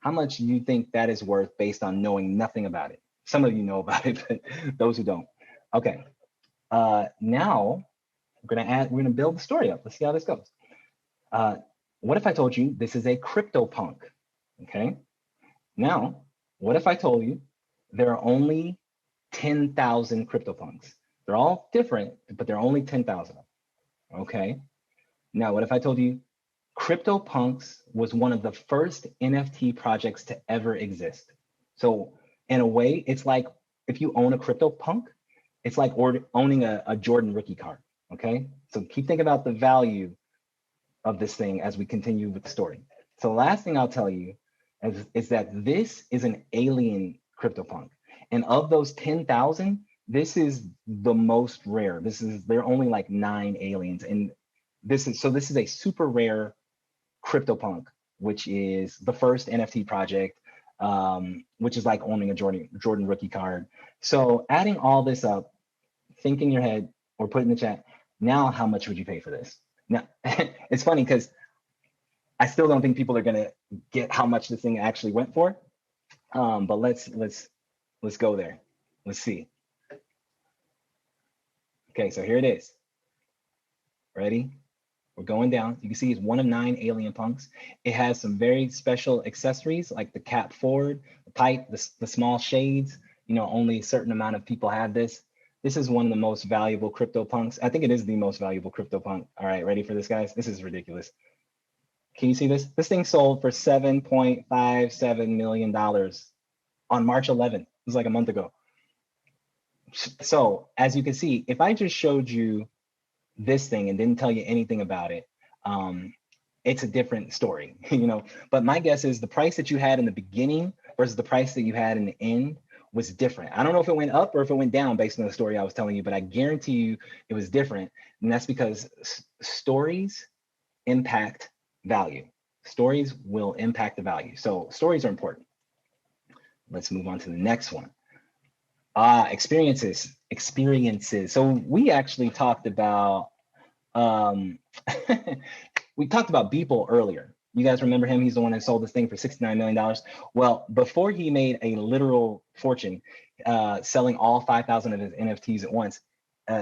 How much do you think that is worth based on knowing nothing about it? Some of you know about it, but those who don't. Okay, now we're gonna build the story up. Let's see how this goes. What if I told you this is a CryptoPunk, okay? Now, what if I told you there are only 10,000 CryptoPunks? They're all different, but there are only 10,000, okay? Now, what if I told you CryptoPunks was one of the first NFT projects to ever exist? So in a way, it's like if you own a CryptoPunk, It's like owning a Jordan rookie card, okay? So keep thinking about the value of this thing as we continue with the story. So the last thing I'll tell you is that this is an alien CryptoPunk. And of those 10,000, this is the most rare. There are only like 9 aliens. And this is a super rare CryptoPunk, which is the first NFT project, which is like owning a Jordan rookie card. So adding all this up, think in your head or put in the chat, now how much would you pay for this? Now, it's funny because I still don't think people are gonna get how much this thing actually went for. But let's go there. Let's see. Okay, so here it is. Ready? We're going down. You can see it's one of 9 alien punks. It has some very special accessories like the cap forward, the pipe, the small shades. You know, only a certain amount of people have this. This is one of the most valuable crypto punks. I think it is the most valuable crypto punk. All right, ready for this, guys? This is ridiculous. Can you see this? This thing sold for $7.57 million on March 11th. It was like a month ago. So as you can see, if I just showed you this thing and didn't tell you anything about it, it's a different story, you know. But my guess is the price that you had in the beginning versus the price that you had in the end was different. I don't know if it went up or if it went down based on the story I was telling you, but I guarantee you it was different. And that's because stories impact value. Stories will impact the value. So stories are important. Let's move on to the next one. Experiences. So we actually talked about we talked about Beeple earlier. You guys remember him? He's the one that sold this thing for $69 million. Well, before he made a literal fortune selling all 5,000 of his NFTs at once,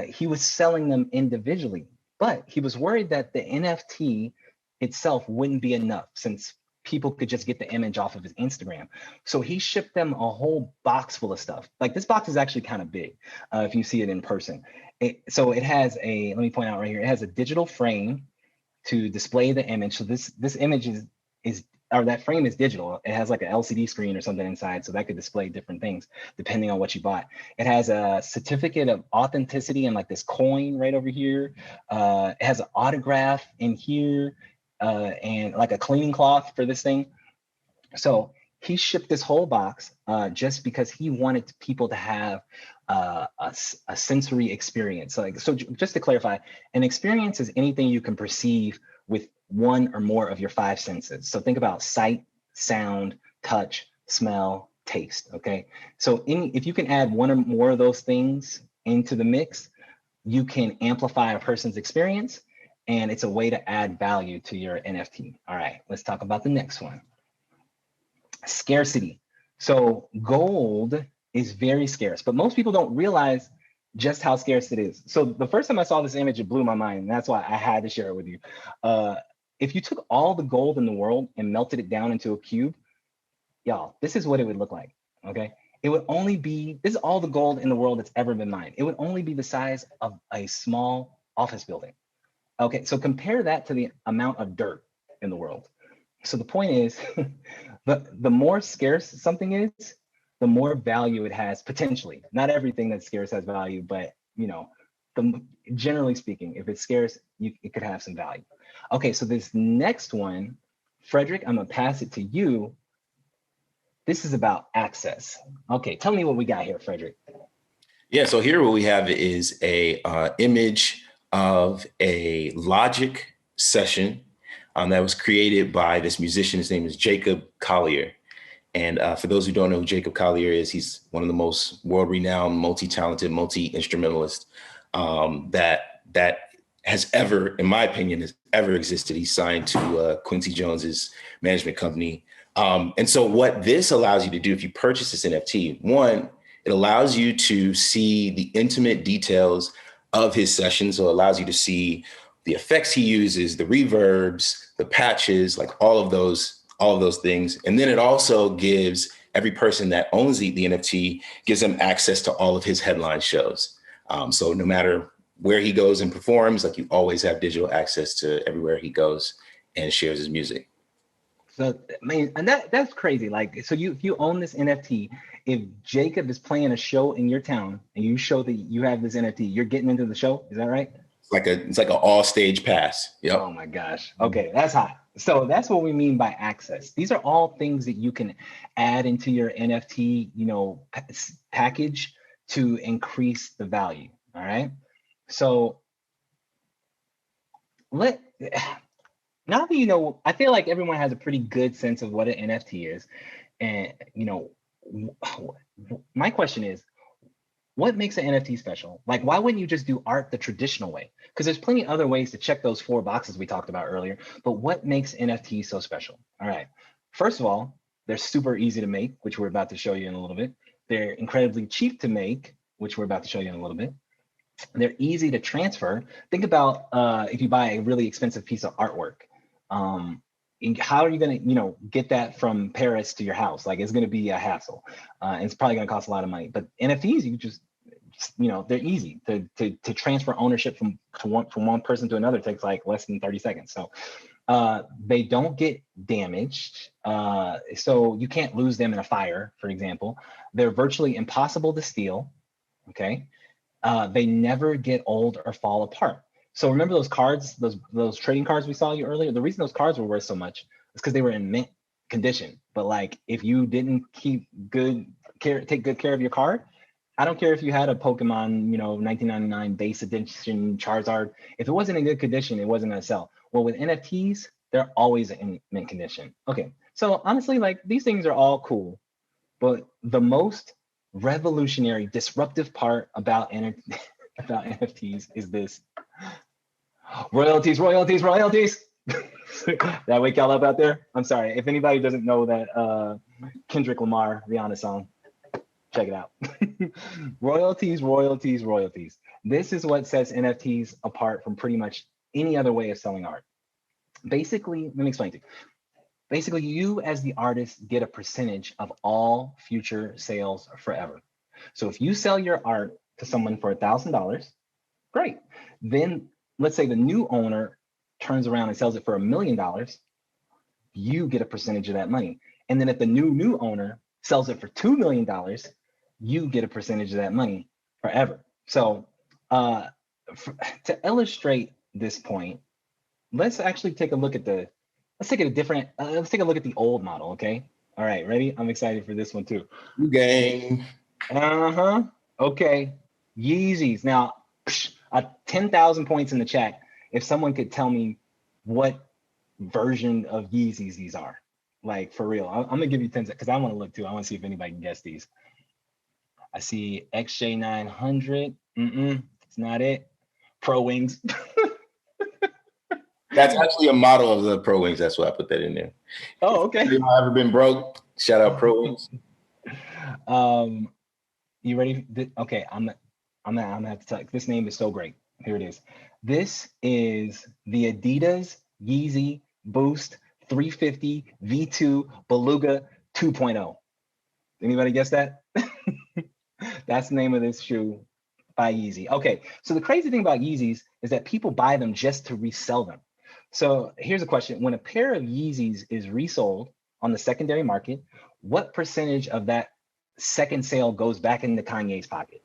he was selling them individually. But he was worried that the NFT itself wouldn't be enough since people could just get the image off of his Instagram. So he shipped them a whole box full of stuff. Like this box is actually kind of big if you see it in person. So it has let me point out right here, it has a digital frame to display the image. So this image or that frame is digital. It has like an LCD screen or something inside, so that could display different things depending on what you bought. It has a certificate of authenticity and like this coin right over here. It has an autograph in here. And like a cleaning cloth for this thing. So he shipped this whole box just because he wanted people to have a sensory experience. So just to clarify, an experience is anything you can perceive with one or more of your 5 senses. So think about sight, sound, touch, smell, taste, okay? So if you can add one or more of those things into the mix, you can amplify a person's experience, and it's a way to add value to your NFT. All right, let's talk about the next one. Scarcity. So gold is very scarce, but most people don't realize just how scarce it is. So the first time I saw this image, it blew my mind, and that's why I had to share it with you. If you took all the gold in the world and melted it down into a cube, y'all, this is what it would look like, okay? It would only be, this is all the gold in the world that's ever been mined. It would only be the size of a small office building. Okay, so compare that to the amount of dirt in the world. So the point is, the more scarce something is, the more value it has potentially. Not everything that's scarce has value, but you know, generally speaking, if it's scarce, it could have some value. Okay, so this next one, Frederick, I'm gonna pass it to you. This is about access. Okay, tell me what we got here, Frederick. Yeah, so here what we have is a image of a Logic session that was created by this musician. His name is Jacob Collier. And for those who don't know who Jacob Collier is, he's one of the most world-renowned, multi-talented, multi-instrumentalist that has ever, in my opinion, has ever existed. He's signed to Quincy Jones's management company. And so what this allows you to do if you purchase this NFT, one, it allows you to see the intimate details of his session. So it allows you to see the effects he uses, the reverbs, the patches, like all of those things. And then it also gives every person that owns the NFT, gives them access to all of his headline shows. So no matter where he goes and performs, like you always have digital access to everywhere he goes and shares his music. So, I mean, and that's crazy. Like, so if you own this NFT, if Jacob is playing a show in your town and you show that you have this NFT, you're getting into the show. Is that right? It's like an all stage pass. Yep. Oh my gosh. Okay, that's hot. So that's what we mean by access. These are all things that you can add into your NFT, package to increase the value. All right. So now that you know, I feel like everyone has a pretty good sense of what an NFT is. And, my question is, what makes an NFT special? Like, why wouldn't you just do art the traditional way? Because there's plenty of other ways to check those 4 boxes we talked about earlier. But what makes NFTs so special? All right. First of all, they're super easy to make, which we're about to show you in a little bit. They're incredibly cheap to make, which we're about to show you in a little bit. They're easy to transfer. Think about if you buy a really expensive piece of artwork. How are you going to, get that from Paris to your house? Like, it's going to be a hassle, and it's probably going to cost a lot of money. But NFTs, you just they're easy to transfer ownership from one person to another. It takes like less than 30 seconds. So they don't get damaged, so you can't lose them in a fire, for example. They're virtually impossible to steal. Okay, they never get old or fall apart. So remember those cards, those trading cards we saw you earlier? The reason those cards were worth so much is because they were in mint condition. But like, if you didn't take good care of your card, I don't care if you had a Pokemon, 1999 base edition Charizard. If it wasn't in good condition, it wasn't gonna sell. Well, with NFTs, they're always in mint condition. Okay, so honestly, like, these things are all cool, but the most revolutionary, disruptive part about NFTs is this. Royalties. Did I wake y'all up out there? I'm sorry. If anybody doesn't know that Kendrick Lamar, Rihanna song, check it out. Royalties. This is what sets NFTs apart from pretty much any other way of selling art. Basically, let me explain to you. Basically, you as the artist get a percentage of all future sales forever. So if you sell your art to someone for $1,000, great. Then let's say the new owner turns around and sells it for $1 million, you get a percentage of that money. And then if the new owner sells it for $2 million, you get a percentage of that money forever. So to illustrate this point, let's actually take a look at let's take a look at the old model, okay? All right, ready? I'm excited for this one too. Gang. Okay, Yeezys. Now, 10,000 points in the chat if someone could tell me what version of Yeezys these are. Like, for real. I'm gonna give you 10 because I want to look too. I want to see if anybody can guess these. I see XJ900. It's not it. Pro Wings. That's actually a model of the Pro Wings. That's why I put that in there. Oh, okay. If you've ever been broke, shout out Pro Wings. You ready? Okay, I'm gonna have to tell you. This name is so great. Here it is. This is the Adidas Yeezy Boost 350 V2 Beluga 2.0. Anybody guess that? That's the name of this shoe by Yeezy. Okay, so the crazy thing about Yeezys is that people buy them just to resell them. So here's a question. When a pair of Yeezys is resold on the secondary market, what percentage of that second sale goes back into Kanye's pocket?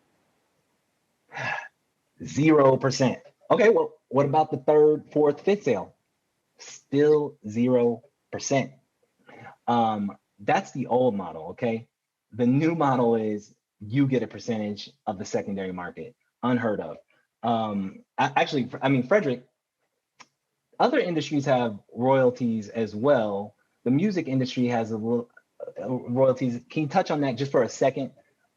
0%. Okay, well, what about the third, fourth, fifth sale? Still 0%. That's the old model, okay? The new model is you get a percentage of the secondary market. Unheard of. Frederick, other industries have royalties as well. The music industry has a little royalties. Can you touch on that just for a second?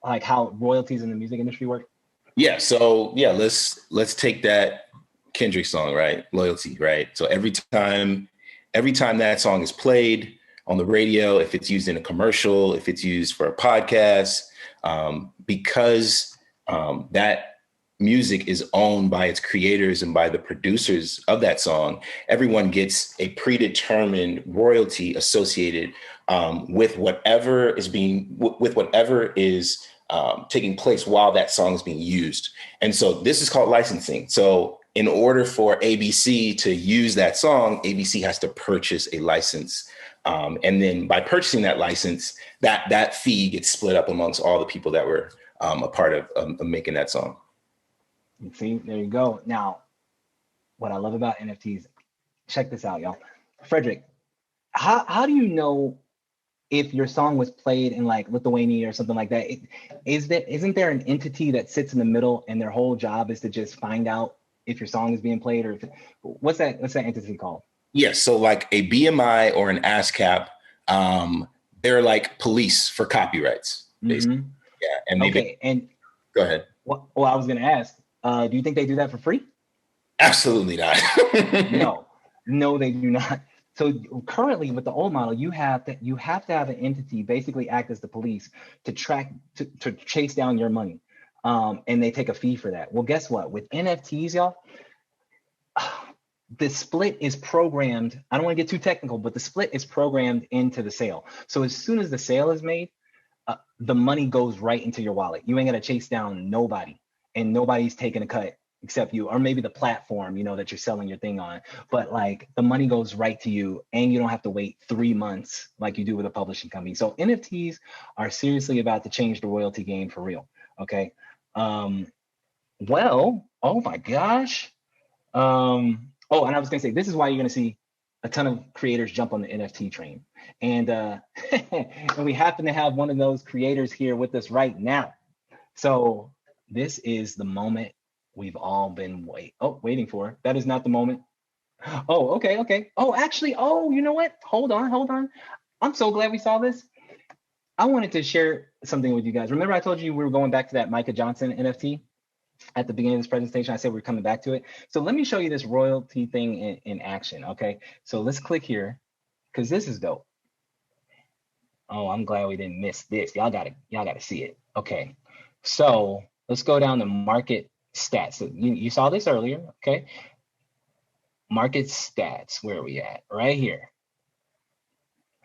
Like how royalties in the music industry work? Yeah. So yeah, let's take that Kendrick song, right? Loyalty, right? So every time that song is played on the radio, if it's used in a commercial, if it's used for a podcast, because that music is owned by its creators and by the producers of that song, everyone gets a predetermined royalty associated with whatever is taking place while that song is being used. And so this is called licensing. So in order for ABC to use that song, ABC has to purchase a license And then by purchasing that license, that fee gets split up amongst all the people that were a part of making that song. See, there you go. Now, what I love about NFTs, check this out, y'all. Frederick, how do you know if your song was played in like Lithuania or something like that? Isn't there an entity that sits in the middle and their whole job is to just find out if your song is being played, or what's that entity called? Yes, so like a BMI or an ASCAP, they're like police for copyrights, basically. Mm-hmm. Yeah, and okay, and go ahead. Well, I was going to ask, do you think they do that for free? Absolutely not. No, they do not. So currently, with the old model, you have to have an entity basically act as the police to chase down your money, and they take a fee for that. Well, guess what? With NFTs, y'all, the split is programmed. I don't want to get too technical, but the split is programmed into the sale. So as soon as the sale is made, the money goes right into your wallet. You ain't got to chase down nobody, and nobody's taking a cut except you, or maybe the platform, that you're selling your thing on. But like the money goes right to you, and you don't have to wait 3 months like you do with a publishing company. So NFTs are seriously about to change the royalty game for real. Okay. Well, oh my gosh. And I was gonna say, this is why you're gonna see a ton of creators jump on the NFT train. And and we happen to have one of those creators here with us right now. So this is the moment we've all been waiting for. That is not the moment. Oh, okay. Oh, actually, you know what? Hold on. I'm so glad we saw this. I wanted to share something with you guys. Remember I told you we were going back to that Micah Johnson NFT at the beginning of this presentation? I said we're coming back to it. So let me show you this royalty thing in action, okay? So let's click here, because this is dope. Oh, I'm glad we didn't miss this. Y'all gotta see it. Okay, so let's go down to market stats. So you saw this earlier, okay? Market stats, where are we at? Right here.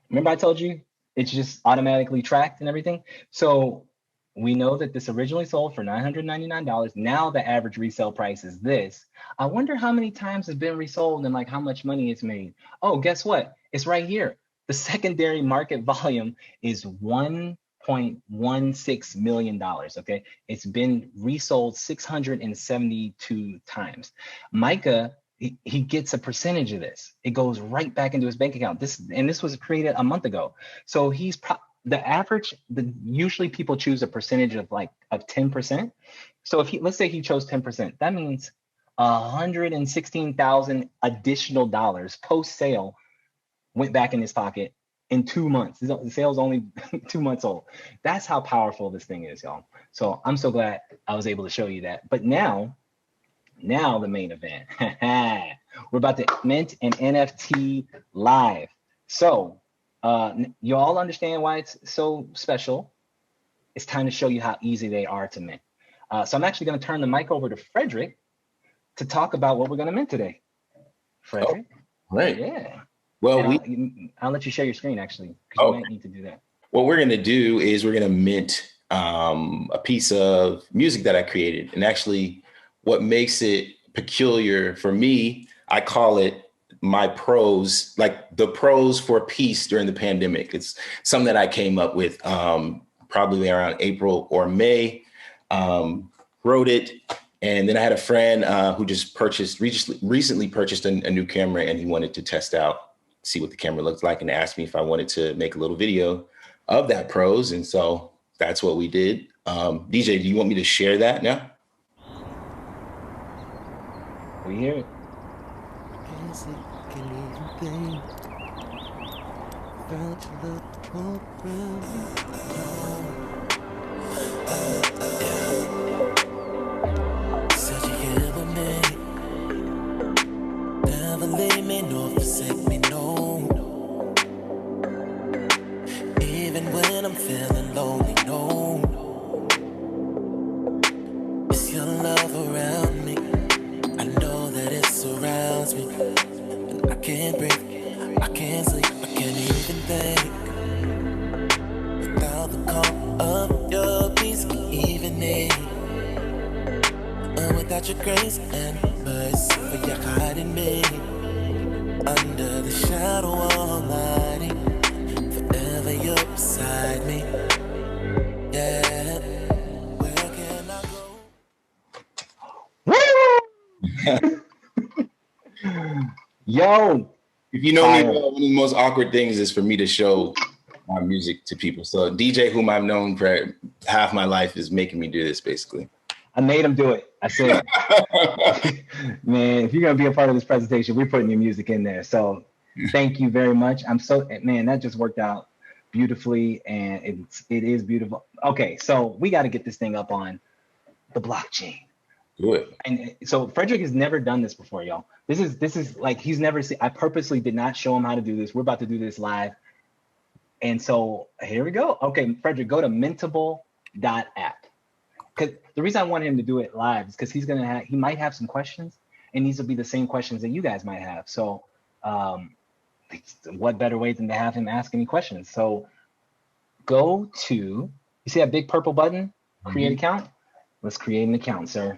Remember I told you it's just automatically tracked and everything? So we know that this originally sold for $999. Now the average resale price is this. I wonder how many times it's been resold and like how much money it's made. Oh, guess what? It's right here. The secondary market volume is $1.16 million, okay? It's been resold 672 times. Micah, he gets a percentage of this. It goes right back into his bank account. This was created a month ago. So usually people choose a percentage of 10%. So let's say he chose 10%, that means 116,000 additional dollars post-sale went back in his pocket in 2 months. The sale's only 2 months old. That's how powerful this thing is, y'all. So I'm so glad I was able to show you that. But now the main event. We're about to mint an NFT live. So you all understand why it's so special. It's time to show you how easy they are to mint. So I'm actually going to turn the mic over to Frederick to talk about what we're going to mint today. Frederick? Oh, right. Yeah. Well, I'll let you share your screen, actually, because you might need to do that. What we're going to do is we're going to mint a piece of music that I created. And actually, what makes it peculiar for me, I call it my prose, like the prose for peace during the pandemic. It's something that I came up with probably around April or May, wrote it. And then I had a friend who just recently purchased a new camera, and he wanted to test out, see what the camera looked like, and asked me if I wanted to make a little video of that prose. And so that's what we did. DJ, do you want me to share that now? We hear it. Never leave me nor forsake me, no. Even when I'm feeling lonely, no. It's your love around me. I know that it surrounds me. And I can't breathe, I can't sleep, I can't even think without the calm of your peace evening. And without your grace and mercy, for your hiding me under the shadow almighty. Yo. If you know me Fire. well, one of the most awkward things is for me to show my music to people. So DJ, whom I've known for half my life, is making me do this basically. I made him do it. I said, man, if you're gonna be a part of this presentation, we're putting your music in there. So thank you very much. I'm so, man, that just worked out beautifully, and it is beautiful. Okay, so we got to get this thing up on the blockchain. Good. And so Frederick has never done this before, y'all. This is like he's never seen. I purposely did not show him how to do this. We're about to do this live. And so here we go. Okay, Frederick, go to mintable.app. Because the reason I want him to do it live is because he might have some questions, and these will be the same questions that you guys might have. So what better way than to have him ask any questions? So go to, you see that big purple button, create account? Let's create an account, sir.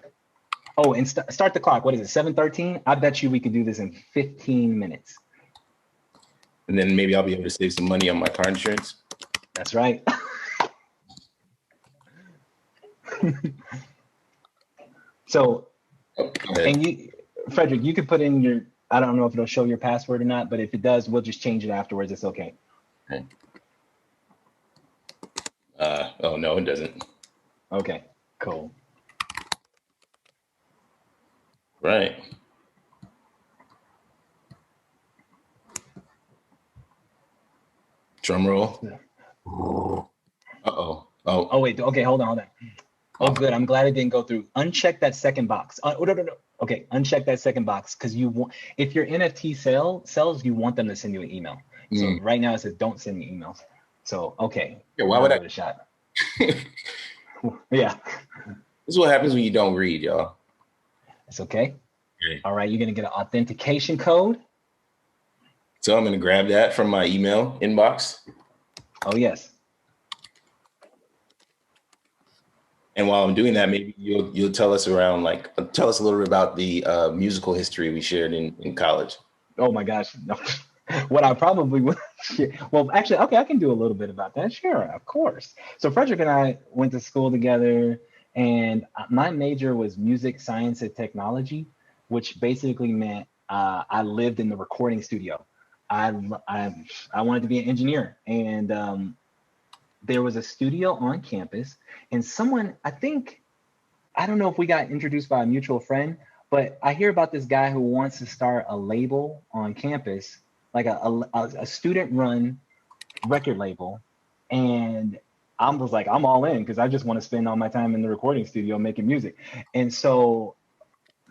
Oh, and start the clock. What is it, 7:13? I bet you we could do this in 15 minutes. And then maybe I'll be able to save some money on my car insurance. That's right. So, and you, Frederick, you could put in your, I don't know if it'll show your password or not, but if it does, we'll just change it afterwards. It's okay. Okay. Oh, no, it doesn't. Okay, cool. Right. Drum roll. Uh-oh. Oh, wait. Okay, hold on. Oh, good. I'm glad it didn't go through. Uncheck that second box. No. Okay, uncheck that second box because you want, if your NFT sells, you want them to send you an email. So right now it says don't send me emails. So, okay. Yeah, why would I? Give it a shot. Yeah. This is what happens when you don't read, y'all. It's okay. Okay. All right, you're going to get an authentication code. So I'm going to grab that from my email inbox. Oh, yes. And while I'm doing that, maybe you'll tell us around, like, tell us a little bit about the musical history we shared in college. Oh my gosh. No. What I probably would, well, actually, okay, I can do a little bit about that. Sure, of course. So Frederick and I went to school together, and my major was music, science, and technology, which basically meant I lived in the recording studio. I wanted to be an engineer, and there was a studio on campus, and someone, I don't know if we got introduced by a mutual friend, but I hear about this guy who wants to start a label on campus, like a student-run record label, and I was like, I'm all in because I just want to spend all my time in the recording studio making music. And so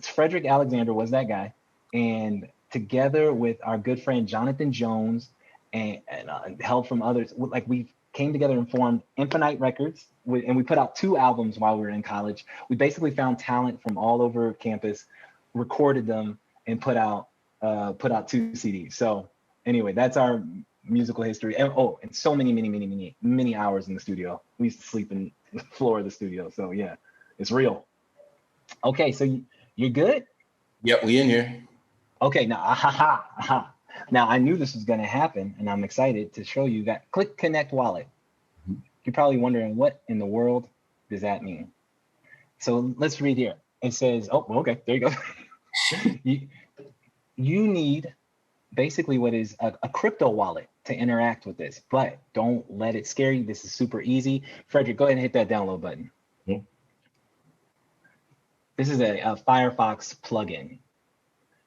Frederick Alexander was that guy, and together with our good friend Jonathan Jones and help from others, like we came together and formed Infinite Records, and we put out 2 albums while we were in college. We basically found talent from all over campus, recorded them, and put out 2 CDs. So anyway, that's our musical history. And and so many hours in the studio. We used to sleep in the floor of the studio. So yeah, it's real. Okay, so you're good? Yep, we in here. Okay, now Now I knew this was going to happen, and I'm excited to show you that. Click Connect Wallet. You're probably wondering, what in the world does that mean? So let's read here. It says, oh, okay, there you go. you need basically what is a crypto wallet to interact with this, but don't let it scare you. This is super easy. Frederick, go ahead and hit that download button. This is a Firefox plugin,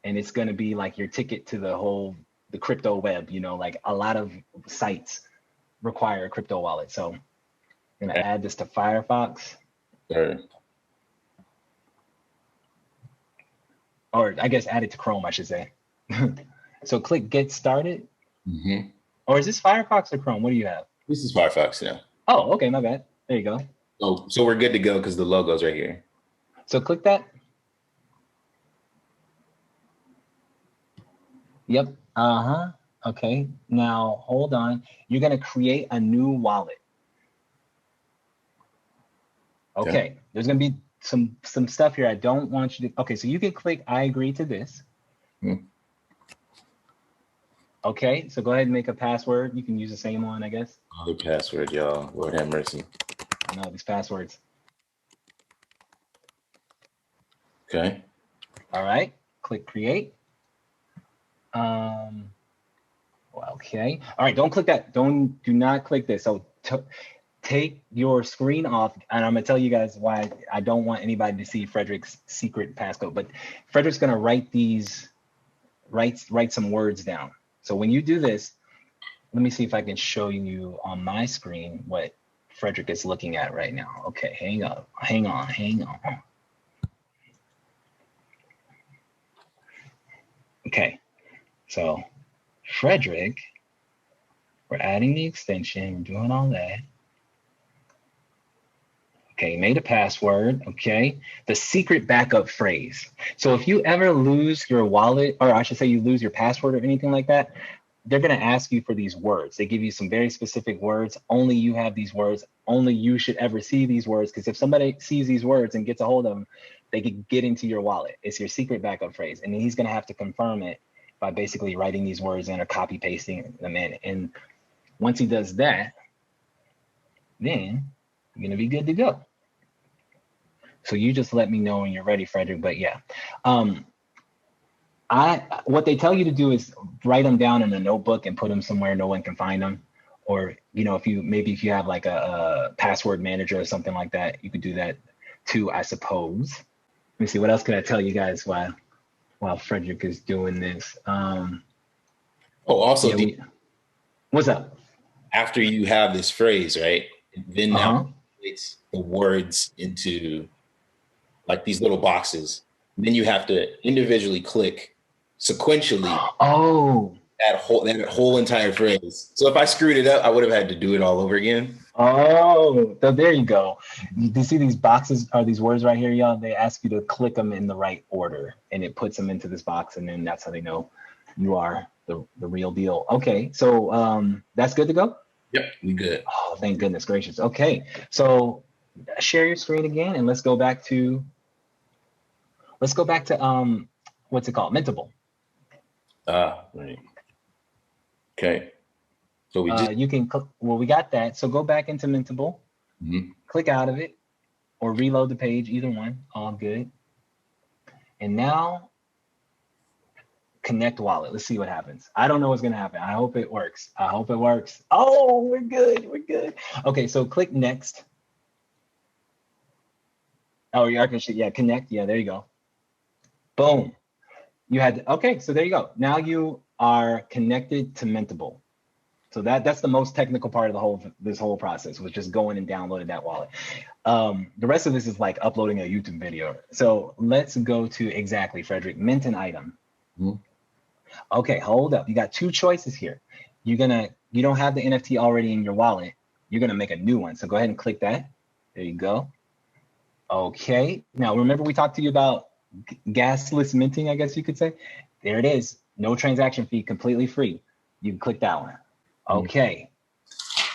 and it's going to be like your ticket to the crypto web. You know, like a lot of sites require a crypto wallet. So I'm going to add this to Firefox. Sure. Or I guess add it to Chrome, I should say. So click Get Started. Or is this Firefox or Chrome? What do you have? This is Firefox, yeah. Oh, okay, my bad. There you go. Oh, so we're good to go because the logo's right here. So click that. Yep. Okay. Now hold on. You're gonna create a new wallet. Okay. There's gonna be some stuff here I don't want you to. Okay. So you can click I agree to this. Okay. So go ahead and make a password. You can use the same one, I guess. Other password, y'all. Lord have mercy. I know these passwords. Okay. All right. Click create. Well, okay. All right, don't click that. Do not click this. So take your screen off, and I'm gonna tell you guys why I don't want anybody to see Frederick's secret passcode. But Frederick's gonna write some words down. So when you do this, let me see if I can show you on my screen what Frederick is looking at right now. Okay, hang on. Okay, so Frederick, we're adding the extension, we're doing all that. Okay, made a password, okay. The secret backup phrase. So if you ever lose your wallet, or I should say you lose your password or anything like that, they're gonna ask you for these words. They give you some very specific words. Only you have these words. Only you should ever see these words, because if somebody sees these words and gets a hold of them, they could get into your wallet. It's your secret backup phrase. And then he's gonna have to confirm it by basically writing these words in or copy pasting them in. And once he does that, then you're gonna be good to go. So you just let me know when you're ready, Frederick. But yeah, what they tell you to do is write them down in a notebook and put them somewhere no one can find them. Or, you know, if you have like a password manager or something like that, you could do that too, I suppose. Let me see, what else can I tell you guys while Frederick is doing this? Also, yeah, what's up? After you have this phrase, right? Then now it's the words into like these little boxes. And then you have to individually click sequentially. Oh, that whole entire phrase. So if I screwed it up, I would have had to do it all over again. Oh, so there you go. You see these boxes are these words right here, y'all? They ask you to click them in the right order, and it puts them into this box, and then that's how they know you are the real deal. Okay, so that's good to go? Yep, we good. Oh, thank goodness gracious. Okay, so share your screen again, and let's go back to what's it called? Mintable. Right. Okay. So we just you can we got that. So go back into Mintable, click out of it, or reload the page, either one, all good. And now connect wallet. Let's see what happens. I don't know what's gonna happen. I hope it works. Oh, we're good. Okay, so click next. Oh, you are connect. Yeah, there you go. Boom. Okay, so there you go. Now you are connected to Mintable. So that's the most technical part of this whole process, was just going and downloading that wallet. The rest of this is like uploading a YouTube video. So let's go to exactly, Frederick, mint an item. Okay, hold up. You got two choices here. You don't have the NFT already in your wallet. You're gonna make a new one. So go ahead and click that. There you go. Okay. Now remember we talked to you about gasless minting, I guess you could say. There it is. No transaction fee, completely free. You can click that one. Okay.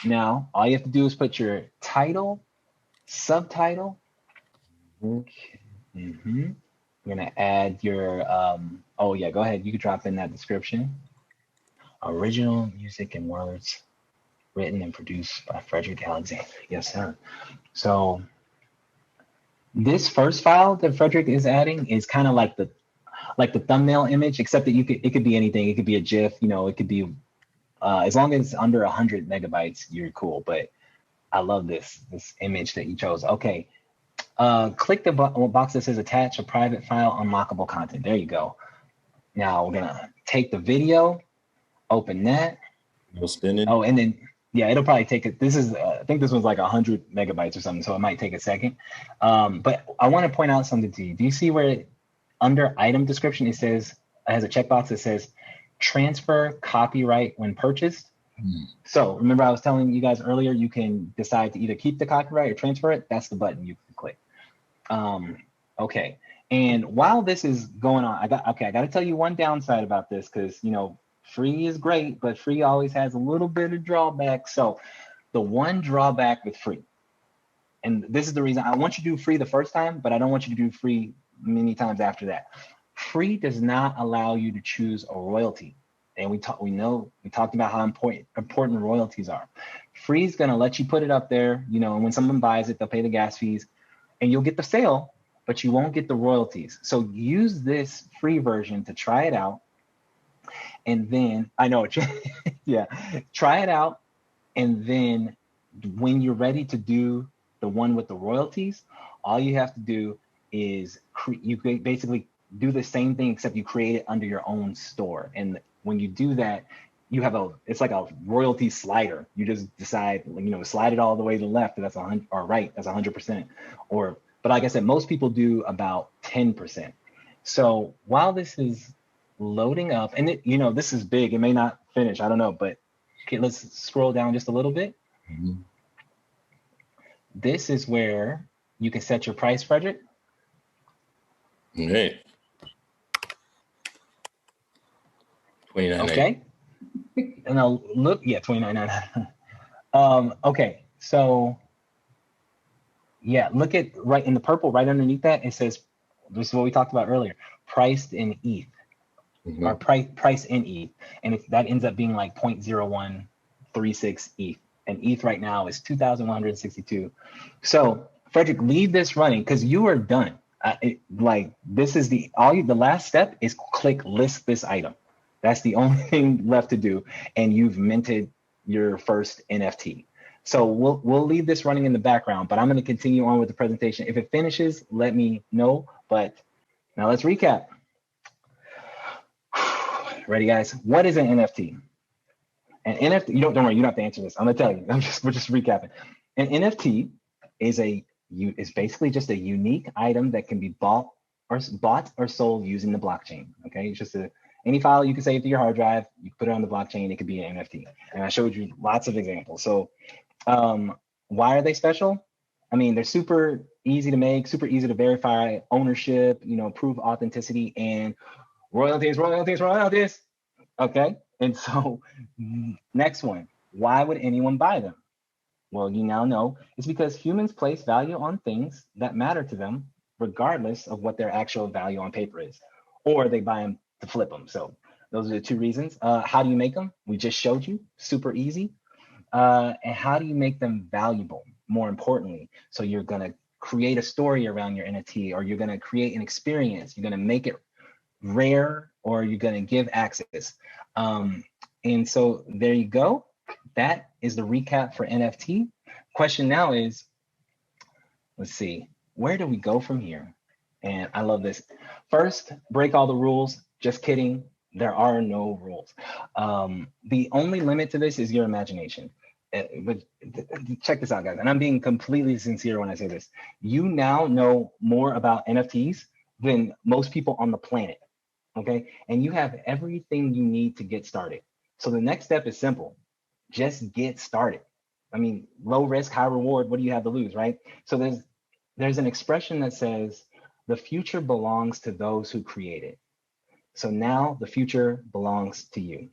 Now all you have to do is put your title, subtitle. Okay. We're gonna add your oh yeah, go ahead. You can drop in that description. Original music and words written and produced by Frederick Alexander. Yes, sir. So this first file that Frederick is adding is kind of like the thumbnail image, except that it could be anything. It could be a GIF, it could be as long as it's under 100 megabytes, you're cool. But I love this image that you chose. Okay, click the box that says attach a private file, unlockable content. There you go. Now we're gonna take the video, open that. No spinning. Oh, and then yeah, it'll probably take it. This is I think this one's like 100 megabytes or something, so it might take a second. But I want to point out something to you. Do you see where under item description it has a checkbox that says transfer copyright when purchased? So remember I was telling you guys earlier, you can decide to either keep the copyright or transfer it. That's the button you can click. Okay, and while this is going on, I got to tell you one downside about this, because free is great, but free always has a little bit of drawback. So the one drawback with free, and this is the reason I want you to do free the first time, but I don't want you to do free many times after that. Free does not allow you to choose a royalty. And we talked about how important royalties are. Free is going to let you put it up there, and when someone buys it, they'll pay the gas fees and you'll get the sale, but you won't get the royalties. So use this free version to try it out. And then I know, yeah, try it out. And then when you're ready to do the one with the royalties, all you have to do is you basically do the same thing, except you create it under your own store. And when you do that, you have it's like a royalty slider. You just decide, slide it all the way to the left, that's 100, or right, that's 100%. But like I said, most people do about 10%. So while this is loading up, and this is big, it may not finish, I don't know, but okay, let's scroll down just a little bit. Mm-hmm. This is where you can set your price, Frederick. Right. 29. Okay. And I'll look, yeah, 29.99. Okay, so yeah, look at right in the purple, right underneath that, it says, this is what we talked about earlier, priced in ETH, Mm-hmm. or price in ETH. And that ends up being like 0.0136 ETH. And ETH right now is 2,162. So Frederick, leave this running because you are done. This is the last step is click list this item. That's the only thing left to do, and you've minted your first NFT. So we'll leave this running in the background, but I'm going to continue on with the presentation. If it finishes, let me know. But now let's recap. Ready, guys? What is an NFT? An NFT, don't worry, you don't have to answer this. I'm gonna tell you. We're just recapping. An NFT is basically just a unique item that can be bought or sold using the blockchain. Okay, it's just any file you can save to your hard drive, you can put it on the blockchain, it could be an NFT. And I showed you lots of examples. So why are they special? I mean, they're super easy to make, super easy to verify ownership, prove authenticity, and royalties. Okay, and so next one, why would anyone buy them? Well, you now know it's because humans place value on things that matter to them, regardless of what their actual value on paper is, or they buy them to flip them. So those are the two reasons. How do you make them? We just showed you, super easy. And how do you make them valuable? More importantly, so you're gonna create a story around your NFT, or you're gonna create an experience. You're gonna make it rare, or you're going to give access. And so there you go. That is the recap for NFT. Question now is, let's see, where do we go from here? And I love this. First, break all the rules. Just kidding. There are no rules. The only limit to this is your imagination. But check this out, guys. And I'm being completely sincere when I say this. You now know more about NFTs than most people on the planet. Okay, and you have everything you need to get started. So the next step is simple. Just get started. I mean, low risk, high reward. What do you have to lose, right? So there's an expression that says the future belongs to those who create it. So now the future belongs to you.